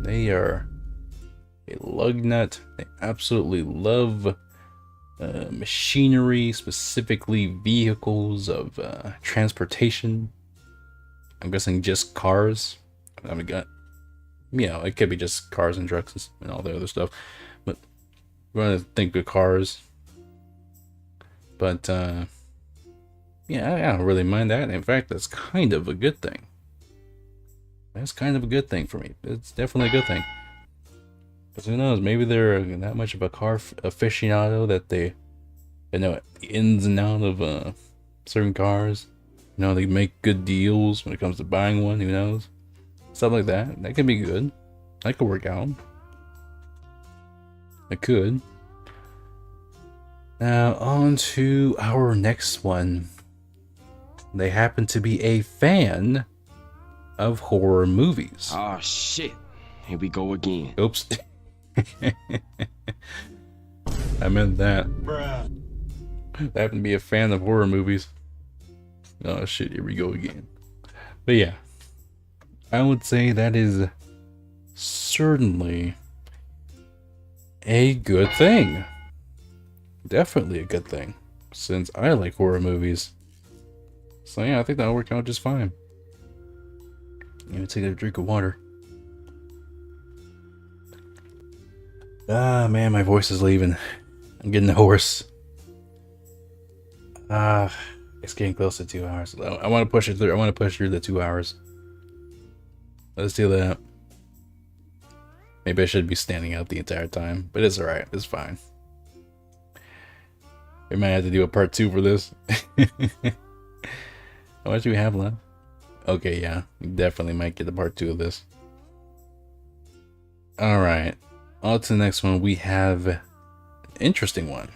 They are a lug nut. They absolutely love machinery, specifically vehicles of transportation. I'm guessing just cars. I mean, it could be just cars and trucks and all the other stuff. But we're going to think of cars. But, yeah, I don't really mind that. In fact, that's kind of a good thing. That's kind of a good thing for me. It's definitely a good thing. Because who knows, maybe they're that much of a car aficionado that they know the ins and outs of certain cars. You know, they make good deals when it comes to buying one, who knows? Stuff like that. That could be good. That could work out. It could. Now, on to our next one. They happen to be a fan of horror movies. Oh shit. Here we go again. Oops. I meant that. Bruh. They happen to be a fan of horror movies. Oh shit, here we go again. But yeah, I would say that is certainly a good thing. Definitely a good thing, since I like horror movies. So yeah, I think that'll work out just fine. Let me take a drink of water. Ah man, my voice is leaving. I'm getting hoarse. It's getting close to 2 hours. I want to push it through. I want to push through the 2 hours. Let's do that. Maybe I should be standing out the entire time, but it's alright. It's fine. We might have to do a part 2 for this. How much do we have left? Okay, yeah. We definitely might get the part 2 of this. Alright. On to the next one. We have an interesting one.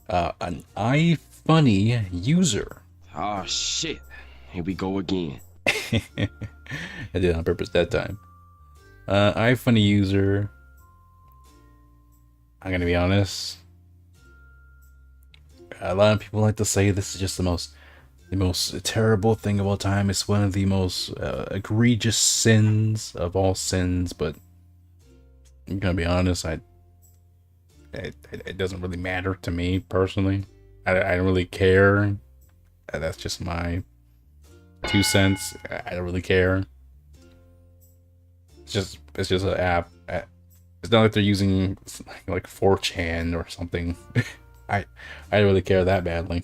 An iFunny user. Oh shit. Here we go again. I did it on purpose that time. iFunny user. I'm gonna be honest. A lot of people like to say this is just the most terrible thing of all time. It's one of the most egregious sins of all sins. But I'm gonna be honest. It doesn't really matter to me personally. I don't really care. That's just my 2 cents. I don't really care. It's just an app. It's not like they're using like 4chan or something. I don't really care that badly.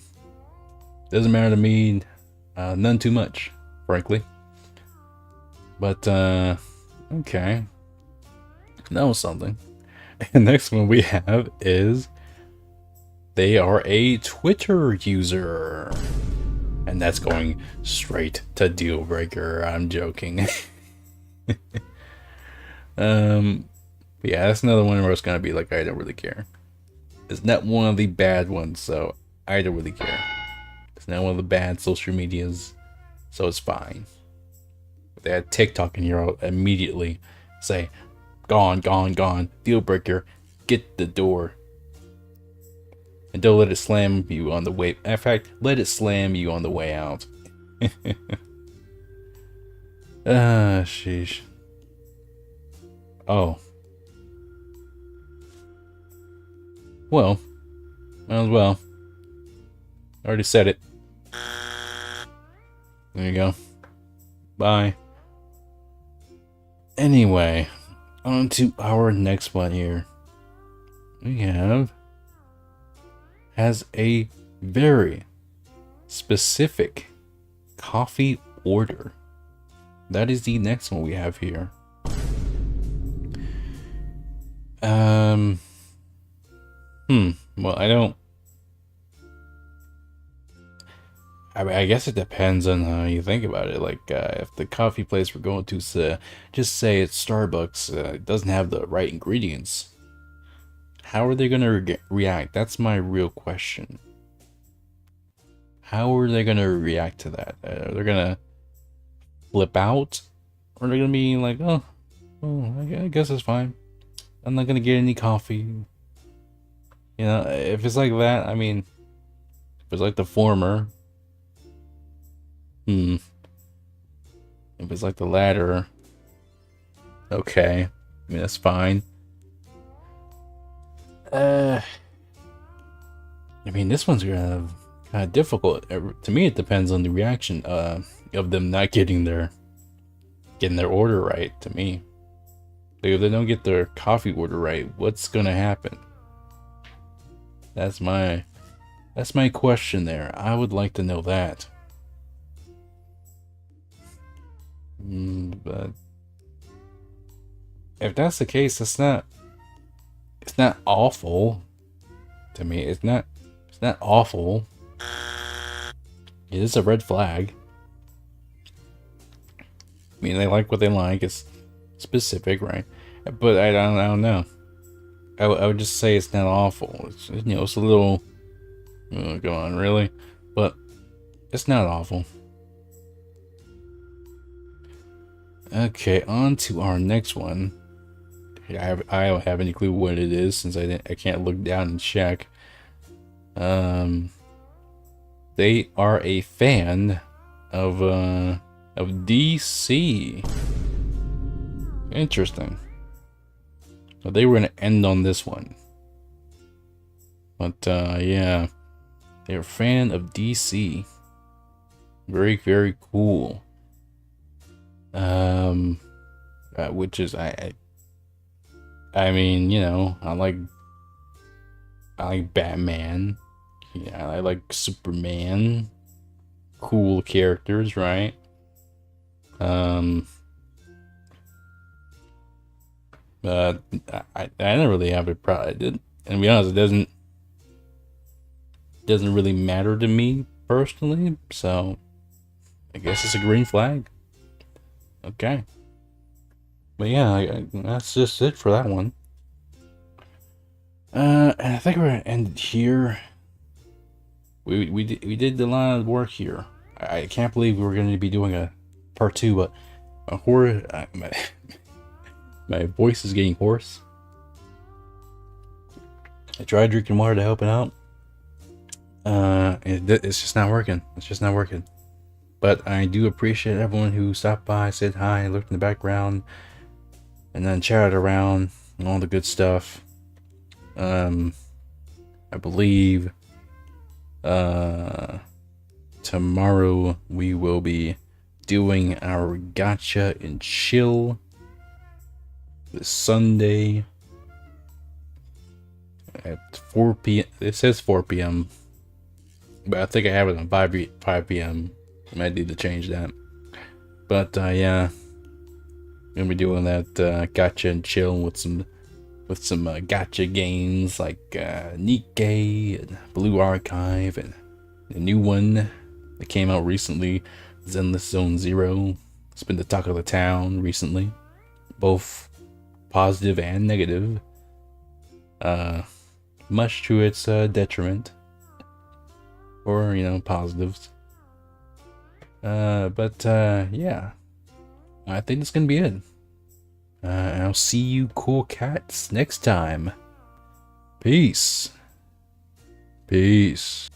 Doesn't matter to me. None too much, frankly. But okay. That was something. And next one we have is they are a Twitter user. And that's going straight to deal breaker. I'm joking. Yeah, that's another one where it's gonna be like, I don't really care. It's not one of the bad ones, so I don't really care. It's not one of the bad social medias, so it's fine. If they had TikTok in here, I'll immediately say, gone, gone, gone, deal breaker, get the door. And don't let it slam you on the way. In fact, let it slam you on the way out. Sheesh. Oh. Well. Might as well. I already said it. There you go. Bye. Anyway. On to our next one here. We has a very specific coffee order. That is the next one we have here. Well, I guess it depends on how you think about it. Like, if the coffee place we're going to, just say it's Starbucks, it doesn't have the right ingredients. How are they going to react? That's my real question. How are they going to react to that? They're going to flip out? Or they're going to be like, oh, I guess it's fine. I'm not going to get any coffee. You know, if it's like that, I mean, if it's like the former, you If it's like the latter, okay. I mean, that's fine. I mean, this one's kind of difficult. To me, it depends on the reaction of them not getting their order right. To me, like, if they don't get their coffee order right, what's gonna happen? That's my question there. I would like to know that. But if that's the case, it's not awful. To me, it's not awful. It is a red flag. I mean, they like what they like. It's specific, right? But I don't know. I would just say it's not awful. It's, you know, it's a little. Oh, come on, really? But it's not awful. Okay, on to our next one. I don't have any clue what it is since I can't look down and check. They are a fan of DC. Interesting. But they were gonna end on this one. But yeah, they're a fan of DC. Very, very cool. Which is I mean, you know, I like Batman. Yeah, I like Superman. Cool characters, right? I don't really have a problem. And to be honest, it doesn't really matter to me personally. So I guess it's a green flag. Okay. But yeah, that's just it for that one. And I think we're gonna end it here. We did a lot of work here. I can't believe we were going to be doing a part 2, but a horror. My voice is getting hoarse. I tried drinking water to help it out. It's just not working. It's just not working. But I do appreciate everyone who stopped by, said hi, looked in the background, and then chatted around and all the good stuff. I believe tomorrow we will be doing our gacha and chill this Sunday at 4 p.m. It says 4 p.m. but I think I have it on 5 p.m. I might need to change that. But yeah, I'm gonna be doing that gacha and chill with some gacha games like Nikkei and Blue Archive, and the new one that came out recently, Zenless Zone Zero. It's been the talk of the town recently, both positive and negative, much to its detriment, or you know, positives. But yeah, I think it's gonna be it. I'll see you cool cats next time. Peace. Peace.